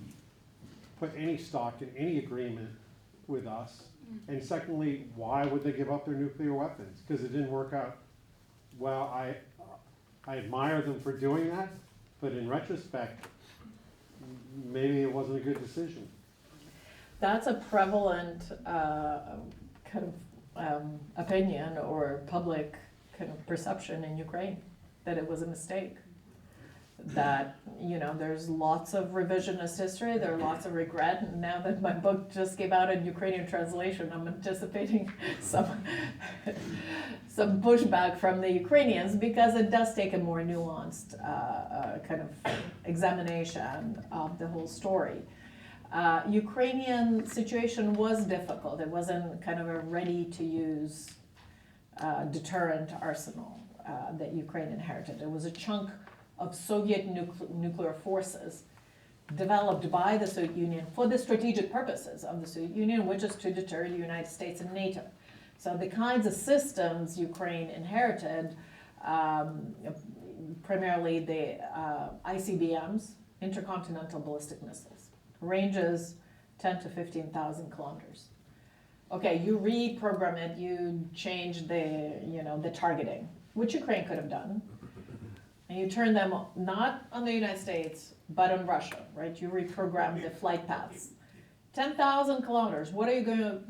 put any stock in any agreement with us? And secondly, why would they give up their nuclear weapons? Because it didn't work out. Well, I admire them for doing that, but in retrospect, maybe it wasn't a good decision. That's a prevalent opinion or public kind of perception in Ukraine, that it was a mistake. That, there's lots of revisionist history, there are lots of regret, and now that my book just came out in Ukrainian translation, I'm anticipating some pushback from the Ukrainians, because it does take a more nuanced kind of examination of the whole story. Ukrainian situation was difficult. It wasn't kind of a ready-to-use deterrent arsenal that Ukraine inherited. It was a chunk of Soviet nuclear forces developed by the Soviet Union for the strategic purposes of the Soviet Union, which is to deter the United States and NATO. So the kinds of systems Ukraine inherited, primarily the ICBMs, intercontinental ballistic missiles, ranges 10 to 15,000 kilometers. Okay, you reprogram it, you change the targeting, which Ukraine could have done. And you turn them not on the United States, but on Russia, right? You reprogram the flight paths. 10,000 kilometers, what are you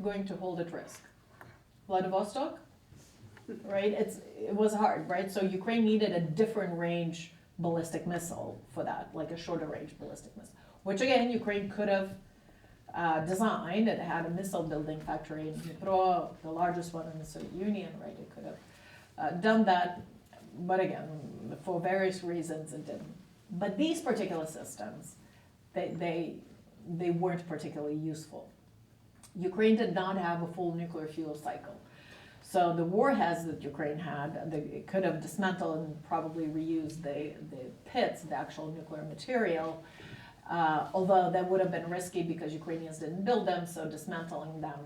going to hold at risk? Vladivostok, right? It was hard, right? So Ukraine needed a different range ballistic missile for that, like a shorter range ballistic missile, which again, Ukraine could have designed. It had a missile building factory in Dnipro, the largest one in the Soviet Union, right? It could have done that. But again, for various reasons, it didn't. But these particular systems, they weren't particularly useful. Ukraine did not have a full nuclear fuel cycle. So the warheads that Ukraine had, it could have dismantled and probably reused the pits, the actual nuclear material, although that would have been risky because Ukrainians didn't build them, so dismantling them,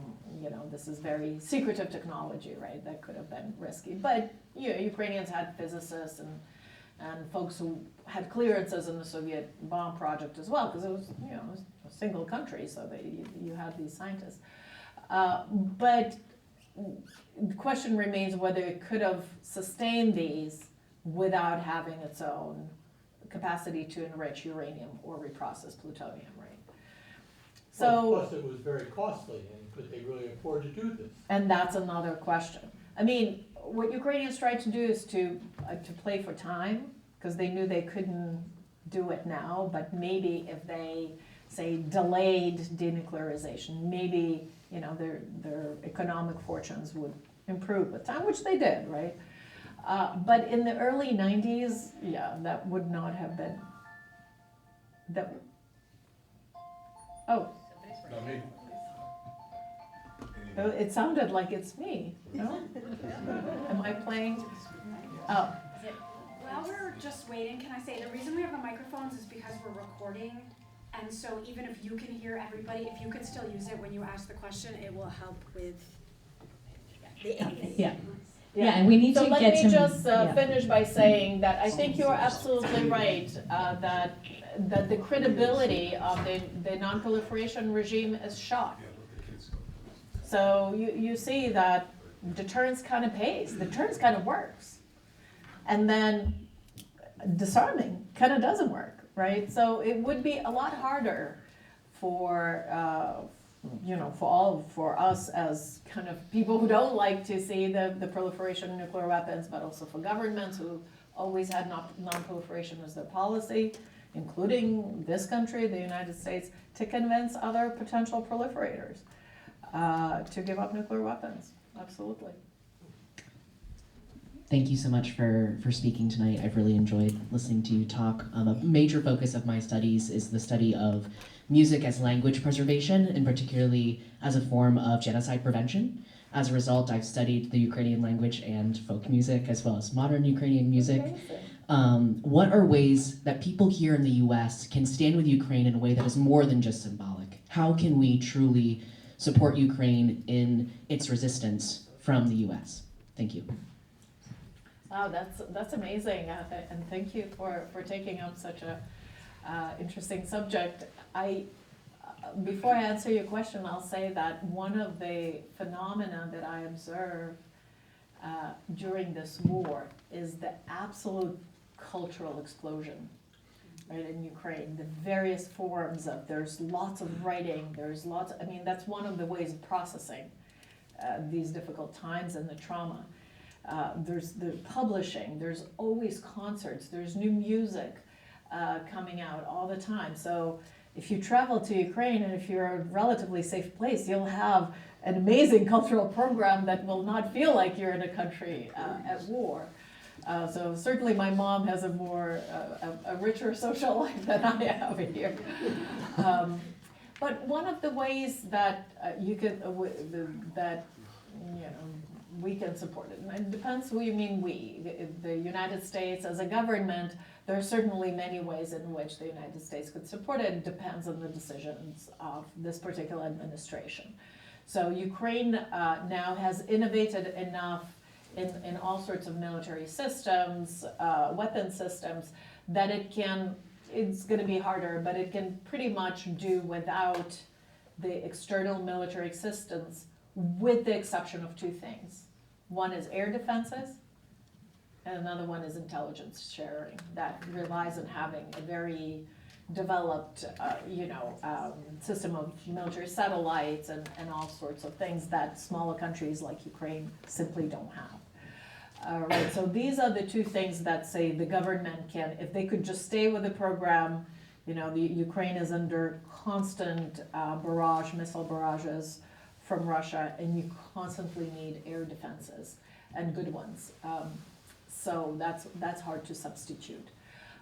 this is very secretive technology, right? That could have been risky. But Ukrainians had physicists and folks who had clearances in the Soviet bomb project as well, because it was, it was a single country, so you had these scientists. But the question remains whether it could have sustained these without having its own capacity to enrich uranium or reprocess plutonium, right? So, plus it was very costly, and could they really afford to do this? And that's another question. I mean, what Ukrainians tried to do is to play for time, because they knew they couldn't do it now, but maybe if they, say, delayed denuclearization, maybe you know, their economic fortunes would improve with time, which they did, right? But in the early 90s, yeah, that would not have been, that, oh, Not me. it sounded like it's me, no? Am I playing? Oh, While we're just waiting, can I say, the reason we have the microphones is because we're recording. And so even if you can hear everybody, if you can still use it when you ask the question, it will help with the editing. Yeah. Yeah, and we need so to let get me to. just yeah. finish by saying that I think you're absolutely right, that the credibility of the non-proliferation regime is shot. So you see that deterrence kind of pays, deterrence kind of works. And then disarming kind of doesn't work, right? So it would be a lot harder for, for us as kind of people who don't like to see the proliferation of nuclear weapons, but also for governments who always had non-proliferation as their policy, including this country, the United States, to convince other potential proliferators to give up nuclear weapons. Absolutely. Thank you so much for speaking tonight. I've really enjoyed listening to you talk. A major focus of my studies is the study of music as language preservation, and particularly as a form of genocide prevention. As a result, I've studied the Ukrainian language and folk music, as well as modern Ukrainian music. What are ways that people here in the US can stand with Ukraine in a way that is more than just symbolic? How can we truly support Ukraine in its resistance from the US? Thank you. Wow, that's amazing, and thank you for taking up such a interesting subject. Before I answer your question, I'll say that one of the phenomena that I observe during this war is the absolute cultural explosion, right, in Ukraine. The various forms of, there's lots of writing, that's one of the ways of processing these difficult times and the trauma. There's the publishing, there's always concerts, there's new music coming out all the time. So if you travel to Ukraine and if you're a relatively safe place, you'll have an amazing cultural program that will not feel like you're in a country at war. So certainly my mom has a richer social life than I have here. But one of the ways that we can support it, and it depends who you mean we. The United States as a government, there are certainly many ways in which the United States could support it. It depends on the decisions of this particular administration. So Ukraine now has innovated enough in all sorts of military systems, weapon systems, that it's going to be harder, but it can pretty much do without the external military assistance, with the exception of two things. One is air defenses, and another one is intelligence sharing that relies on having a very developed, system of military satellites and all sorts of things that smaller countries like Ukraine simply don't have. Right, so these are the two things that say the government can, if they could just stay with the program, the Ukraine is under constant missile barrages from Russia, and you constantly need air defenses, and good ones. So that's hard to substitute.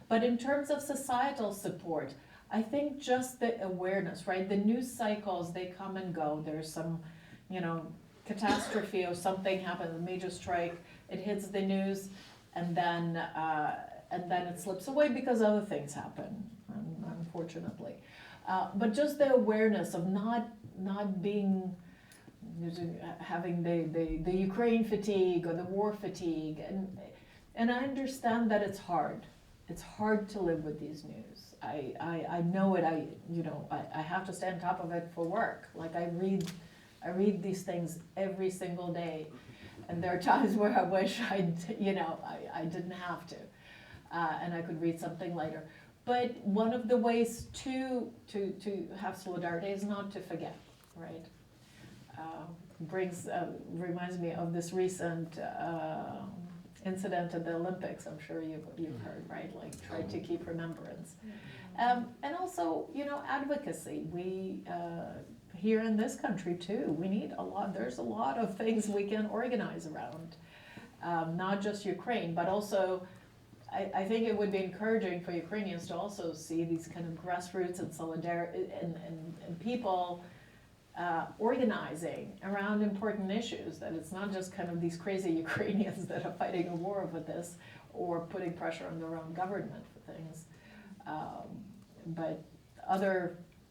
But in terms of societal support, I think just the awareness, right? The news cycles, they come and go. There's some, catastrophe or something happens, a major strike, it hits the news, and then it slips away because other things happen, unfortunately. But just the awareness of not having the Ukraine fatigue or the war fatigue, and I understand that it's hard. It's hard to live with these news. I know it. I have to stay on top of it for work. Like I read these things every single day, and there are times where I wish I didn't have to, and I could read something later. But one of the ways to have solidarity is not to forget, right? Reminds me of this recent incident at the Olympics. I'm sure you've heard, right? Like try to keep remembrance, and also advocacy. here in this country too. We need a lot, there's a lot of things we can organize around. Not just Ukraine, but also I think it would be encouraging for Ukrainians to also see these kind of grassroots and solidarity and people organizing around important issues, that it's not just kind of these crazy Ukrainians that are fighting a war over this or putting pressure on their own government for things, but other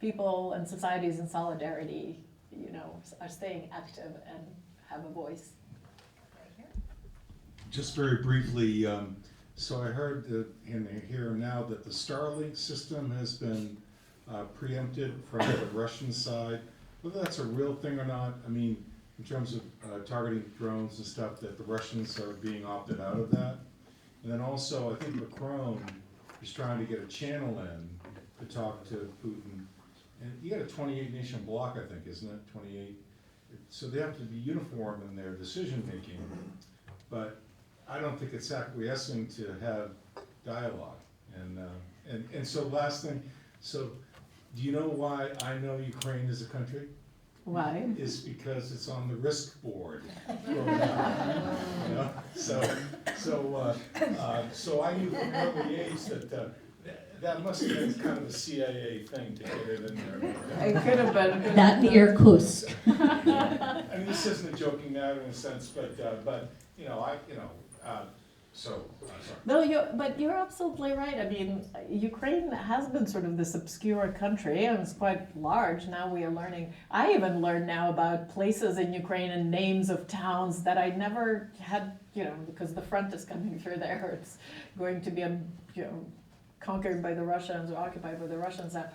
people and societies in solidarity, you know, are staying active and have a voice. Just very briefly, so I heard that in here now that the Starlink system has been preempted from the Russian side. Whether that's a real thing or not, I mean, in terms of targeting drones and stuff, that the Russians are being opted out of that. And then also, I think Macron is trying to get a channel in to talk to Putin. And you got a 28 nation bloc, I think, isn't it? 28. So they have to be uniform in their decision making. But I don't think it's acquiescing to have dialogue. And so last thing, so do you know why I know Ukraine is a country? Why? Is because it's on the risk board. You know? So I knew from an early age that that must have been kind of a CIA thing to get it in there. It could have been. That and Irkutsk. I mean, this isn't a joking matter in a sense, but you know, sorry. No, but you're absolutely right. I mean, Ukraine has been sort of this obscure country, and it's quite large. Now we are learning. I even learned now about places in Ukraine and names of towns that I never had, you know, because the front is coming through there. It's going to be, you know, conquered by the Russians or occupied by the Russians now.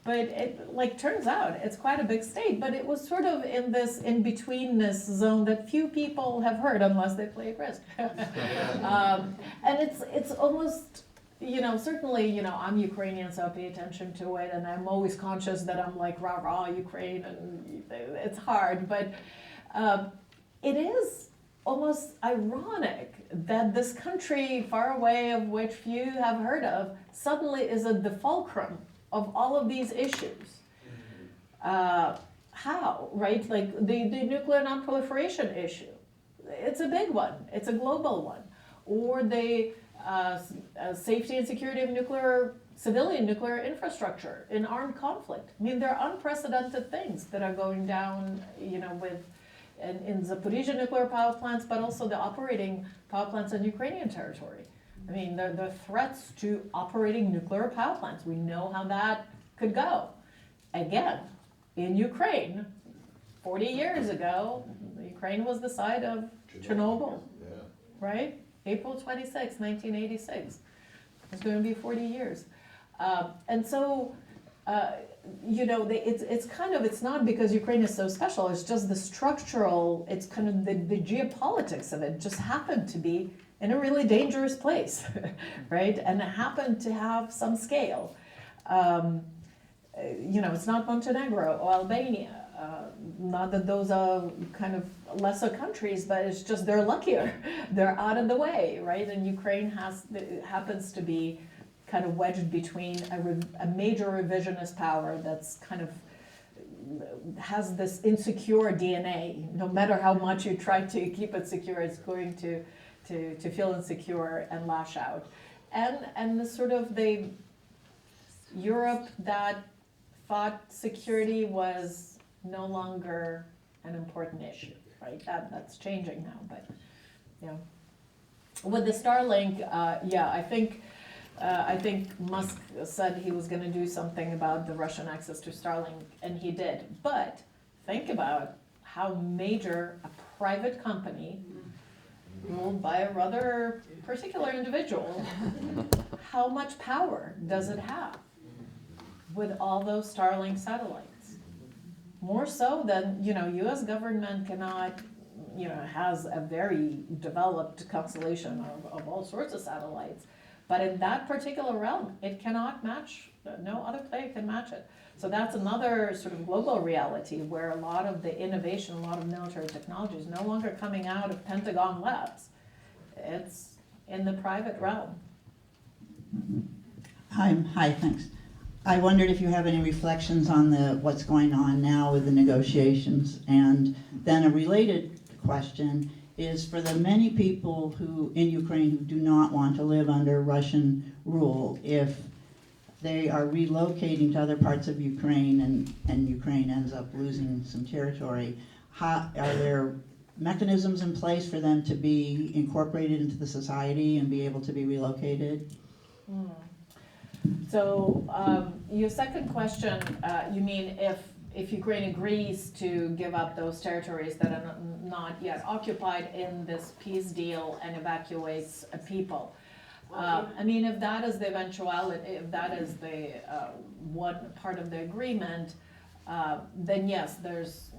But it, like, turns out it's quite a big state, but it was sort of in this in-betweenness zone that few people have heard unless they play at Risk. And it's almost, you know, certainly, you know, I'm Ukrainian, so I pay attention to it, and I'm always conscious that I'm like, rah, Ukraine, and it's hard, but it is almost ironic that this country far away, of which few have heard of, suddenly is at the fulcrum of all of these issues. How, right? Like the nuclear non-proliferation issue. It's a big one. It's a global one. Or the safety and security of civilian nuclear infrastructure in armed conflict. I mean, there are unprecedented things that are going down, you know, in Zaporizhzhia nuclear power plants, but also the operating power plants on Ukrainian territory. I mean, the threats to operating nuclear power plants. We know how that could go. Again, in Ukraine, 40 years ago, Ukraine was the site of Chernobyl, right? April 26, 1986. It's going to be 40 years. And so, you know, it's kind of, it's not because Ukraine is so special, it's just the structural, it's kind of the geopolitics of it just happened to be in a really dangerous place, right? And it happened to have some scale. You know, it's not Montenegro or Albania. Not that those are kind of lesser countries, but it's just they're luckier. They're out of the way, right? And Ukraine happens to be kind of wedged between a major revisionist power that's kind of has this insecure DNA. No matter how much you try to keep it secure, it's going to feel insecure and lash out. And the sort of the Europe that thought security was no longer an important issue, right? That's changing now, but, you know. With the Starlink, yeah, I think Musk said he was gonna do something about the Russian access to Starlink, and he did. But think about how major a private company ruled by a rather particular individual, how much power does it have with all those Starlink satellites? More so than, you know, US government cannot, you know, has a very developed constellation of all sorts of satellites. But in that particular realm, it cannot match, no other player can match it. So that's another sort of global reality where a lot of the innovation, a lot of military technology is no longer coming out of Pentagon labs. It's in the private realm. Hi, thanks. I wondered if you have any reflections on what's going on now with the negotiations. And then a related question is for the many people in Ukraine who do not want to live under Russian rule, if they are relocating to other parts of Ukraine and Ukraine ends up losing some territory, are there mechanisms in place for them to be incorporated into the society and be able to be relocated? So your second question, you mean if Ukraine agrees to give up those territories that are not yet occupied in this peace deal and evacuates people? I mean, if that is the eventuality, if that is the one part of the agreement, then yes, there's,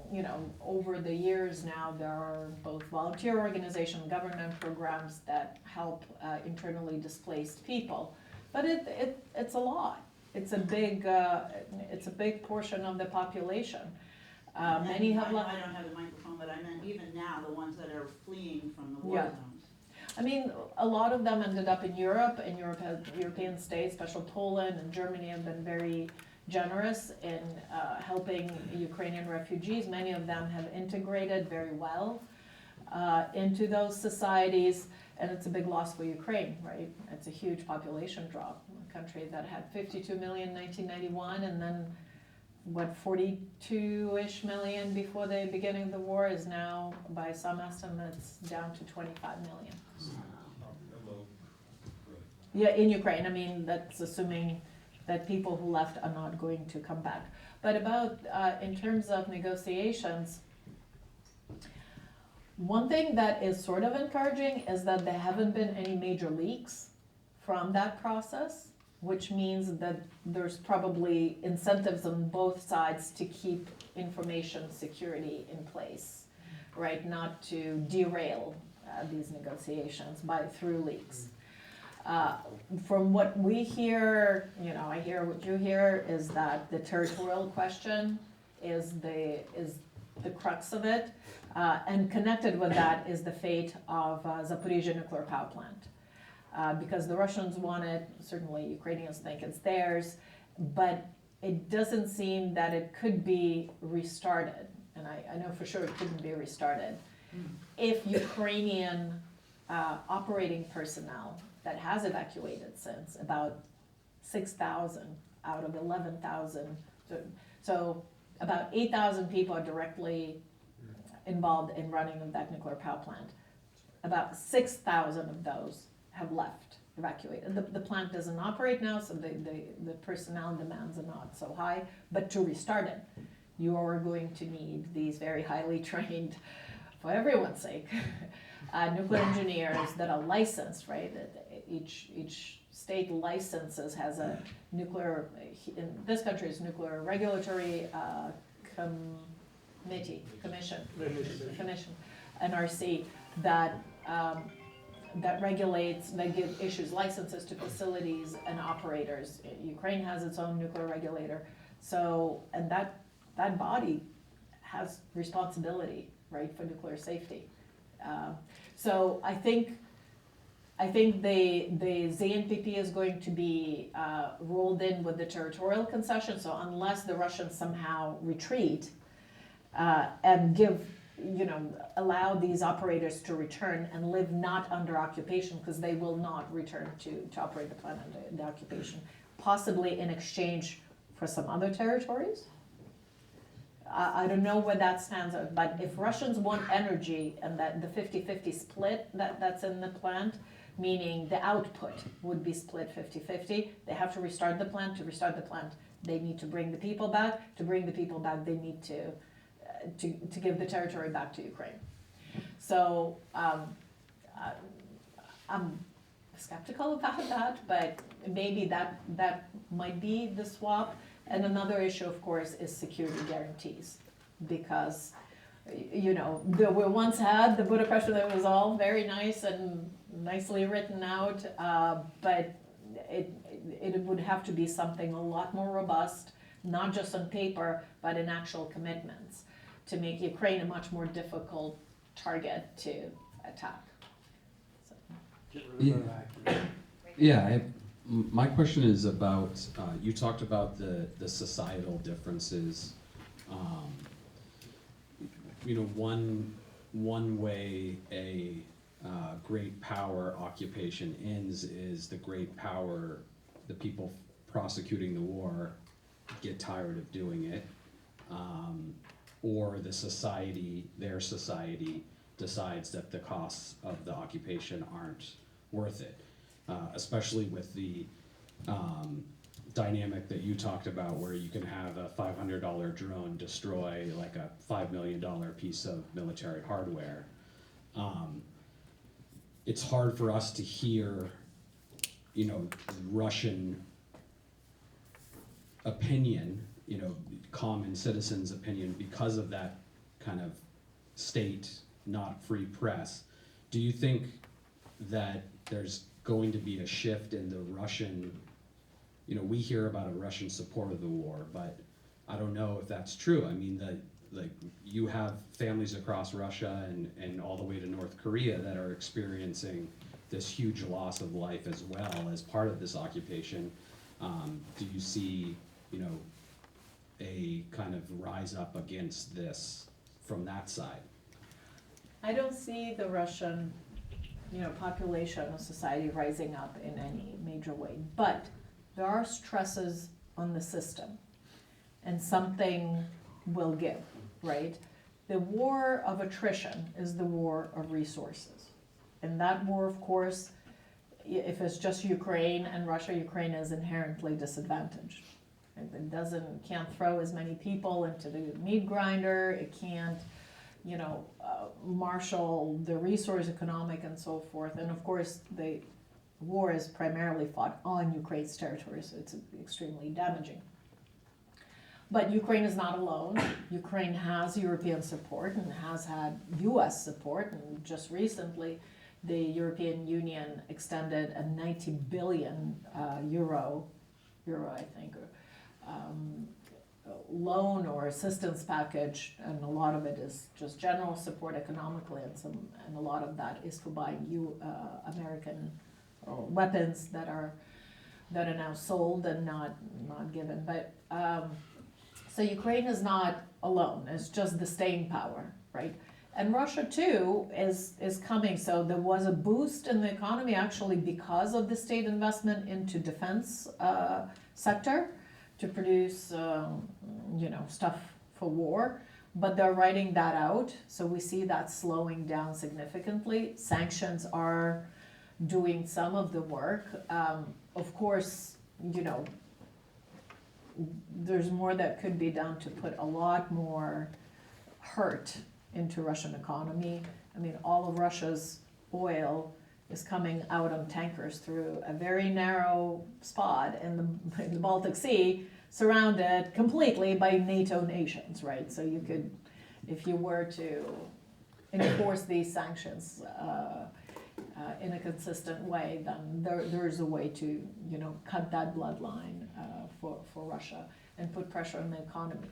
over the years now, there are both volunteer organization, government programs that help internally displaced people. But it's a lot. It's a big portion of the population. Many have left. I don't have a microphone, but I meant even now, the ones that are fleeing from the war Yeah. zones. I mean, a lot of them ended up in Europe, and European states, especially Poland and Germany, have been very generous in helping Ukrainian refugees. Many of them have integrated very well into those societies, and it's a big loss for Ukraine, right? It's a huge population drop. A country that had 52 million in 1991, and then 42-ish million before the beginning of the war is now, by some estimates, down to 25 million. Yeah, in Ukraine. I mean, that's assuming that people who left are not going to come back. But about, in terms of negotiations, one thing that is sort of encouraging is that there haven't been any major leaks from that process, which means that there's probably incentives on both sides to keep information security in place, right? Not to derail these negotiations through leaks. From what we hear, I hear what you hear, is that the territorial question is the crux of it, and connected with that is the fate of Zaporizhzhia nuclear power plant, because the Russians want it, certainly Ukrainians think it's theirs, but it doesn't seem that it could be restarted, and I know for sure it couldn't be restarted, if Ukrainian operating personnel that has evacuated since, about 6,000 out of 11,000. So about 8,000 people are directly involved in running that nuclear power plant. About 6,000 of those have left, evacuated. The plant doesn't operate now, so the personnel demands are not so high, but to restart it, you are going to need these very highly trained, for everyone's sake, nuclear engineers that are licensed, right? Each state licenses has a nuclear, in this country it's Nuclear Regulatory Commission, NRC, that regulates, that issues licenses to facilities and operators. Ukraine has its own nuclear regulator, so, and that body has responsibility, right, for nuclear safety. So I think the ZNPP is going to be rolled in with the territorial concession. So unless the Russians somehow retreat and allow these operators to return and live not under occupation, because they will not return to operate the plant under the occupation, possibly in exchange for some other territories. I don't know where that stands, but if Russians want energy and that the 50-50 split that's in the plant, meaning the output would be split 50-50, they have to restart the plant. To restart the plant, they need to bring the people back. To bring the people back, they need to give the territory back to Ukraine. So I'm skeptical about that, but maybe that might be the swap. And another issue, of course, is security guarantees, because, there were once had the Budapest that was all very nice and nicely written out, but it would have to be something a lot more robust, not just on paper, but in actual commitments, to make Ukraine a much more difficult target to attack. So. Yeah, My question is about, you talked about the societal differences. You know, one way a great power occupation ends is the great power, the people prosecuting the war get tired of doing it, or the society, their society, decides that the costs of the occupation aren't worth it. Especially with the dynamic that you talked about, where you can have a $500 drone destroy like a $5 million piece of military hardware. It's hard for us to hear, you know, Russian opinion, you know, common citizens' opinion, because of that kind of state, not free press. Do you think that there's going to be a shift in the Russian, you know, we hear about a Russian support of the war, but I don't know if that's true. I mean, like you have families across Russia and all the way to North Korea that are experiencing this huge loss of life as well as part of this occupation. Do you see, you know, a kind of rise up against this from that side? I don't see the Russian, you know, population of society rising up in any major way, but there are stresses on the system, and something will give, right? The war of attrition is the war of resources. And that war, of course, if it's just Ukraine and Russia, Ukraine is inherently disadvantaged. It can't throw as many people into the meat grinder, it can't, you know, marshal the resource, economic and so forth. And of course, the war is primarily fought on Ukraine's territory, so it's extremely damaging. But Ukraine is not alone. Ukraine has European support and has had US support, and just recently the European Union extended a 90 billion euro I think, loan or assistance package, and a lot of it is just general support economically, and a lot of that is for buying American weapons that are now sold and not given. But so Ukraine is not alone. It's just the staying power, right? And Russia too is coming. So there was a boost in the economy actually because of the state investment into defense sector to produce you know, stuff for war. But they're writing that out, so we see that slowing down significantly. Sanctions are doing some of the work. Of course, you know, there's more that could be done to put a lot more hurt into Russian economy. I mean, all of Russia's oil is coming out on tankers through a very narrow spot in the Baltic Sea, surrounded completely by NATO nations, right? So you could, if you were to enforce these sanctions in a consistent way, then there's a way to, you know, cut that bloodline for Russia and put pressure on the economy.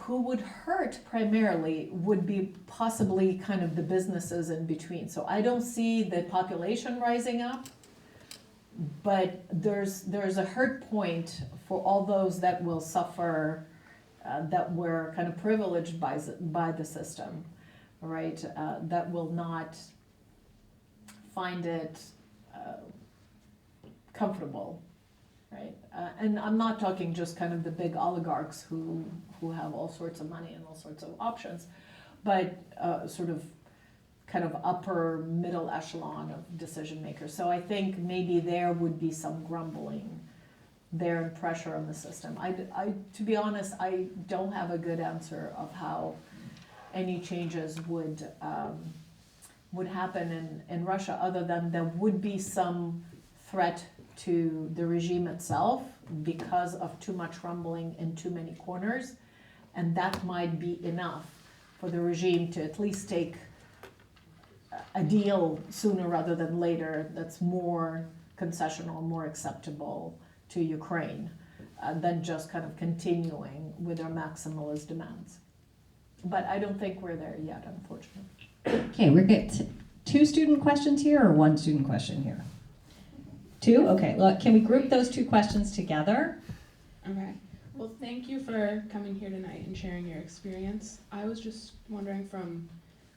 Who would hurt primarily would be possibly kind of the businesses in between. So I don't see the population rising up, but there's a hurt point for all those that will suffer, that were kind of privileged by the system, right? That will not find it comfortable, right? And I'm not talking just kind of the big oligarchs who have all sorts of money and all sorts of options, but sort of kind of upper middle echelon of decision makers. So I think maybe there would be some grumbling there and pressure on the system. I to be honest, I don't have a good answer of how any changes would happen in Russia, other than there would be some threat to the regime itself because of too much rumbling in too many corners, and that might be enough for the regime to at least take a deal sooner rather than later that's more concessional, more acceptable to Ukraine than just kind of continuing with their maximalist demands. But I don't think we're there yet, unfortunately. Okay, we're good. 2 student questions here or 1 student question here? 2? Okay, look, can we group those 2 questions together? Okay. Well, thank you for coming here tonight and sharing your experience. I was just wondering, from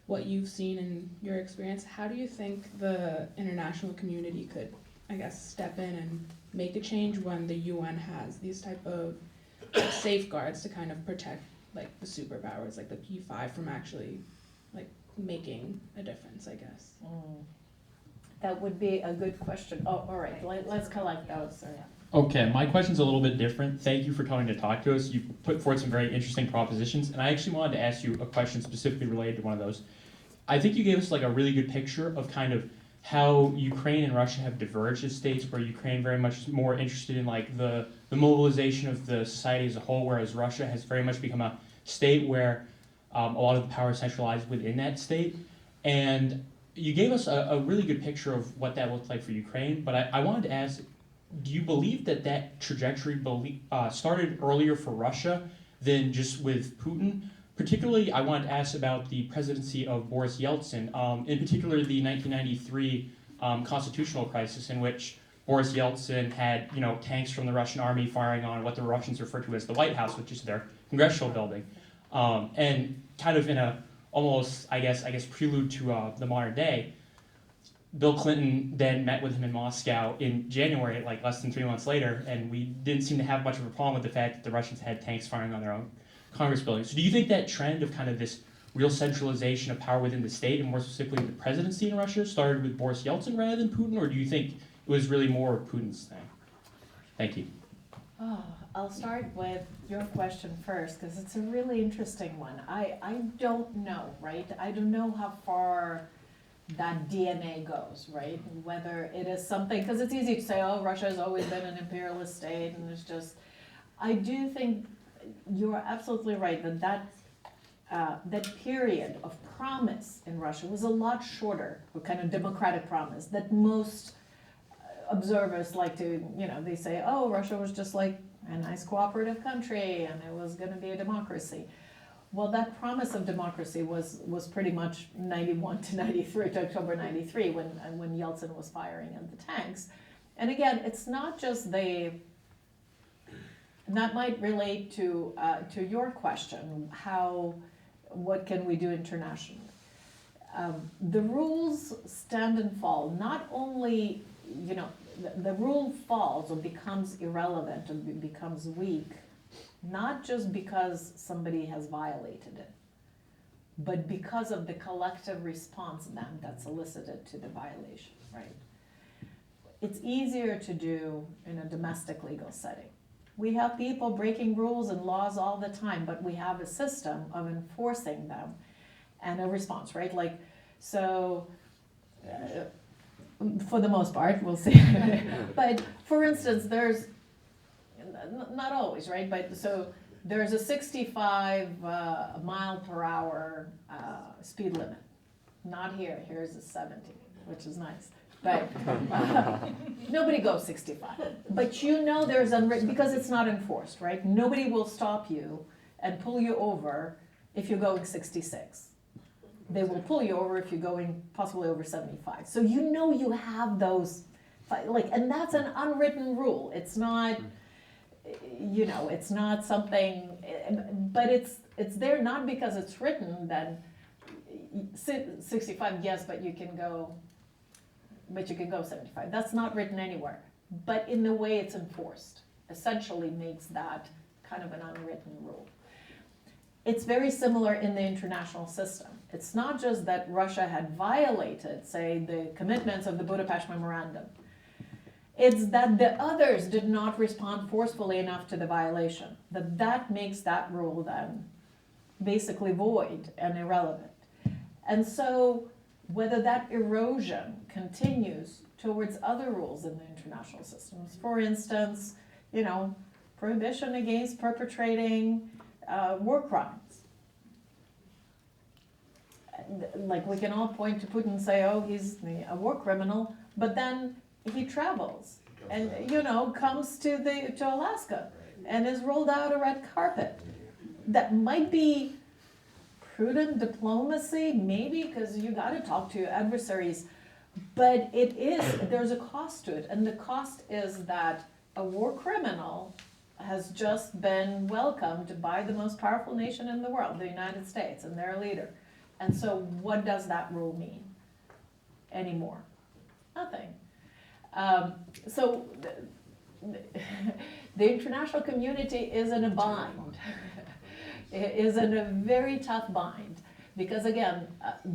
what you've seen in your experience, how do you think the international community could, I guess, step in and make a change when the UN has these type of safeguards to kind of protect like the superpowers, like the P5, from actually like making a difference, I guess? That would be a good question. Oh, all right, let's collect those. Okay, my question's a little bit different. Thank you for coming to talk to us. You put forward some very interesting propositions, and I actually wanted to ask you a question specifically related to one of those. I think you gave us like a really good picture of kind of how Ukraine and Russia have diverged as states, where Ukraine very much more interested in like the mobilization of the society as a whole, whereas Russia has very much become a state where a lot of the power is centralized within that state. And you gave us a really good picture of what that looked like for Ukraine, but I wanted to ask, do you believe that that trajectory started earlier for Russia than just with Putin? Particularly, I wanted to ask about the presidency of Boris Yeltsin, in particular the 1993 constitutional crisis, in which Boris Yeltsin had tanks from the Russian army firing on what the Russians refer to as the White House, which is their congressional building, and kind of in a almost I guess prelude to the modern day. Bill Clinton then met with him in Moscow in January, like less than 3 months later, and we didn't seem to have much of a problem with the fact that the Russians had tanks firing on their own Congress building. So do you think that trend of kind of this real centralization of power within the state, and more specifically the presidency in Russia, started with Boris Yeltsin rather than Putin, or do you think it was really more Putin's thing? Thank you. I'll start with your question first, because it's a really interesting one. I don't know, right? I don't know how far that DNA goes, right? Whether it is something, because it's easy to say, oh, Russia has always been an imperialist state, and it's just, I do think you're absolutely right that period of promise in Russia was a lot shorter, a kind of democratic promise that most observers like to, they say, oh, Russia was just like a nice cooperative country and it was going to be a democracy. Well, that promise of democracy was pretty much 91 to 93, to October 93, when Yeltsin was firing at the tanks. And again, it's not just and that might relate to your question, what can we do internationally? The rules stand and fall. Not only, the rule falls or becomes irrelevant or becomes weak, not just because somebody has violated it, but because of the collective response then that's elicited to the violation, right? It's easier to do in a domestic legal setting. We have people breaking rules and laws all the time, but we have a system of enforcing them and a response, right? Like, so, for the most part, we'll see. But for instance, there's, not always, right? But so there's a 65 mile per hour speed limit. Not here, here's a 70, which is nice. But nobody goes 65. But there's unwritten, because it's not enforced, right? Nobody will stop you and pull you over if you're going 66. They will pull you over if you're going possibly over 75. So you have those, and that's an unwritten rule. It's not, it's not something, but it's there not because it's written that 65, yes, but you can go 75. That's not written anywhere. But in the way it's enforced, essentially makes that kind of an unwritten rule. It's very similar in the international system. It's not just that Russia had violated, say, the commitments of the Budapest Memorandum. It's that the others did not respond forcefully enough to the violation. That makes that rule then basically void and irrelevant. And so whether that erosion continues towards other rules in the international systems, for instance, prohibition against perpetrating war crimes. Like, we can all point to Putin and say, oh, he's a war criminal, but then he travels and, comes to Alaska and is rolled out a red carpet. That might be prudent diplomacy, maybe, because you got to talk to your adversaries. But there's a cost to it. And the cost is that a war criminal has just been welcomed by the most powerful nation in the world, the United States, and their leader. And so what does that rule mean anymore? Nothing. So the international community is in a bind. It is in a very tough bind because, again,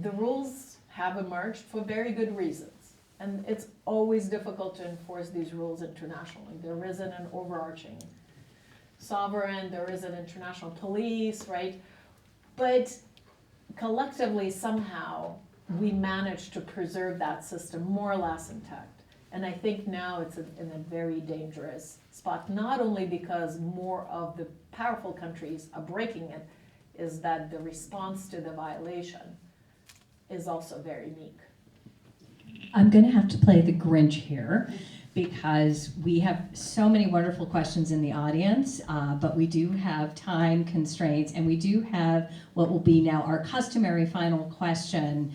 the rules have emerged for very good reasons. And it's always difficult to enforce these rules internationally. There isn't an overarching sovereign, there is an international police, right? But collectively, somehow, we managed to preserve that system more or less intact. And I think now it's in a very dangerous spot, not only because more of the powerful countries are breaking it, is that the response to the violation is also very meek. I'm going to have to play the Grinch here because we have so many wonderful questions in the audience, but we do have time constraints, and we do have what will be now our customary final question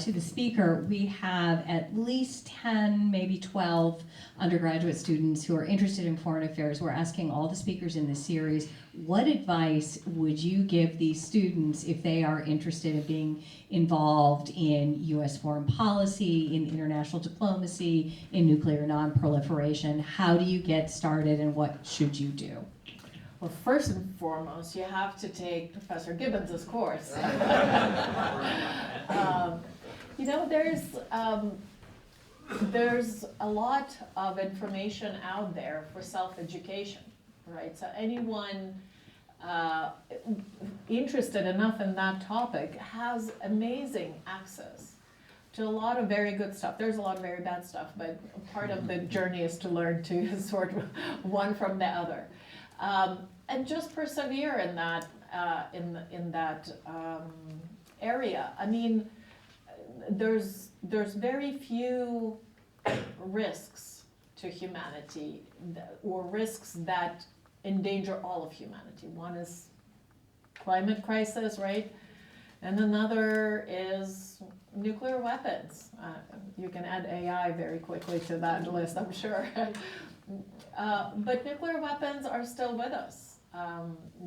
to the speaker. We have at least 10, maybe 12 undergraduate students who are interested in foreign affairs. We're asking all the speakers in this series, what advice would you give these students if they are interested in being involved in U.S. foreign policy, in international diplomacy, in nuclear non-proliferation? How do you get started, and what should you do? Well, first and foremost, you have to take Professor Gibbons' course. You know, there's a lot of information out there for self-education, right? So anyone interested enough in that topic has amazing access to a lot of very good stuff. There's a lot of very bad stuff, but part of the journey is to learn to sort one from the other. And just persevere in that area. I mean, there's very few risks to humanity, or risks that endanger all of humanity. One is climate crisis, right? And another is nuclear weapons. You can add AI very quickly to that list, I'm sure. But nuclear weapons are still with us.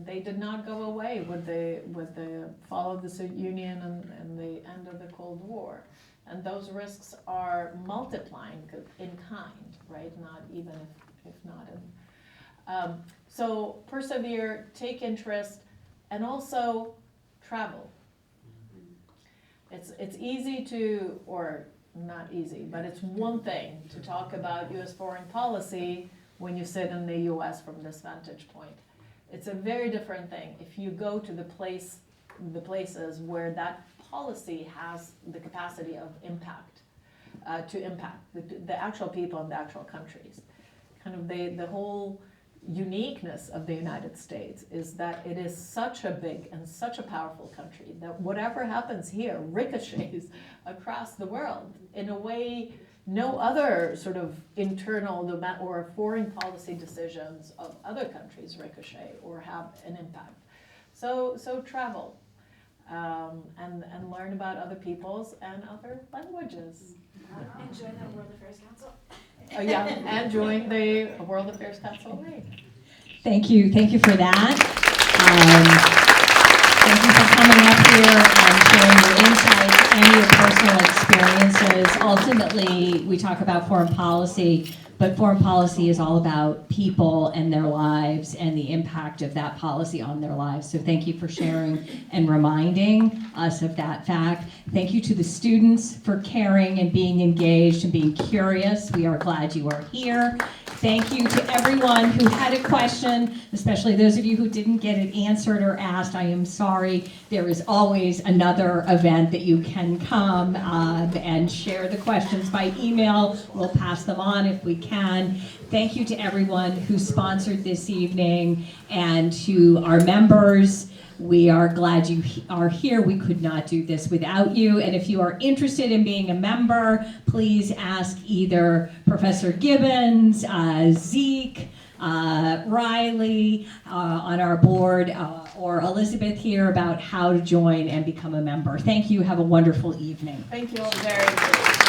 They did not go away with the fall of the Soviet Union and the end of the Cold War. And those risks are multiplying in kind, right? Not even if not in. So persevere, take interest, and also travel. It's easy to, or not easy, but it's one thing to talk about U.S. foreign policy when you sit in the U.S. from this vantage point. It's a very different thing if you go to the places where that policy has the capacity of impact, to impact the actual people in the actual countries. Kind of the whole uniqueness of the United States is that it is such a big and such a powerful country that whatever happens here ricochets across the world in a way no other sort of internal or foreign policy decisions of other countries ricochet or have an impact. So travel and learn about other peoples and other languages. And join the World Affairs Council. Yeah, and join the World Affairs Council. Right. Thank you for that. Thank you for coming up here and sharing your insights and your personal experiences. Ultimately, we talk about foreign policy, but foreign policy is all about people and their lives and the impact of that policy on their lives. So thank you for sharing and reminding us of that fact. Thank you to the students for caring and being engaged and being curious. We are glad you are here. Thank you to everyone who had a question, especially those of you who didn't get it answered or asked. I am sorry. There is always another event that you can come and share the questions by email. We'll pass them on if we can. Thank you to everyone who sponsored this evening and to our members. We are glad you are here. We could not do this without you. And if you are interested in being a member, please ask either Professor Gibbons, Zeke, Riley on our board, or Elizabeth here about how to join and become a member. Thank you. Have a wonderful evening. Thank you all very much.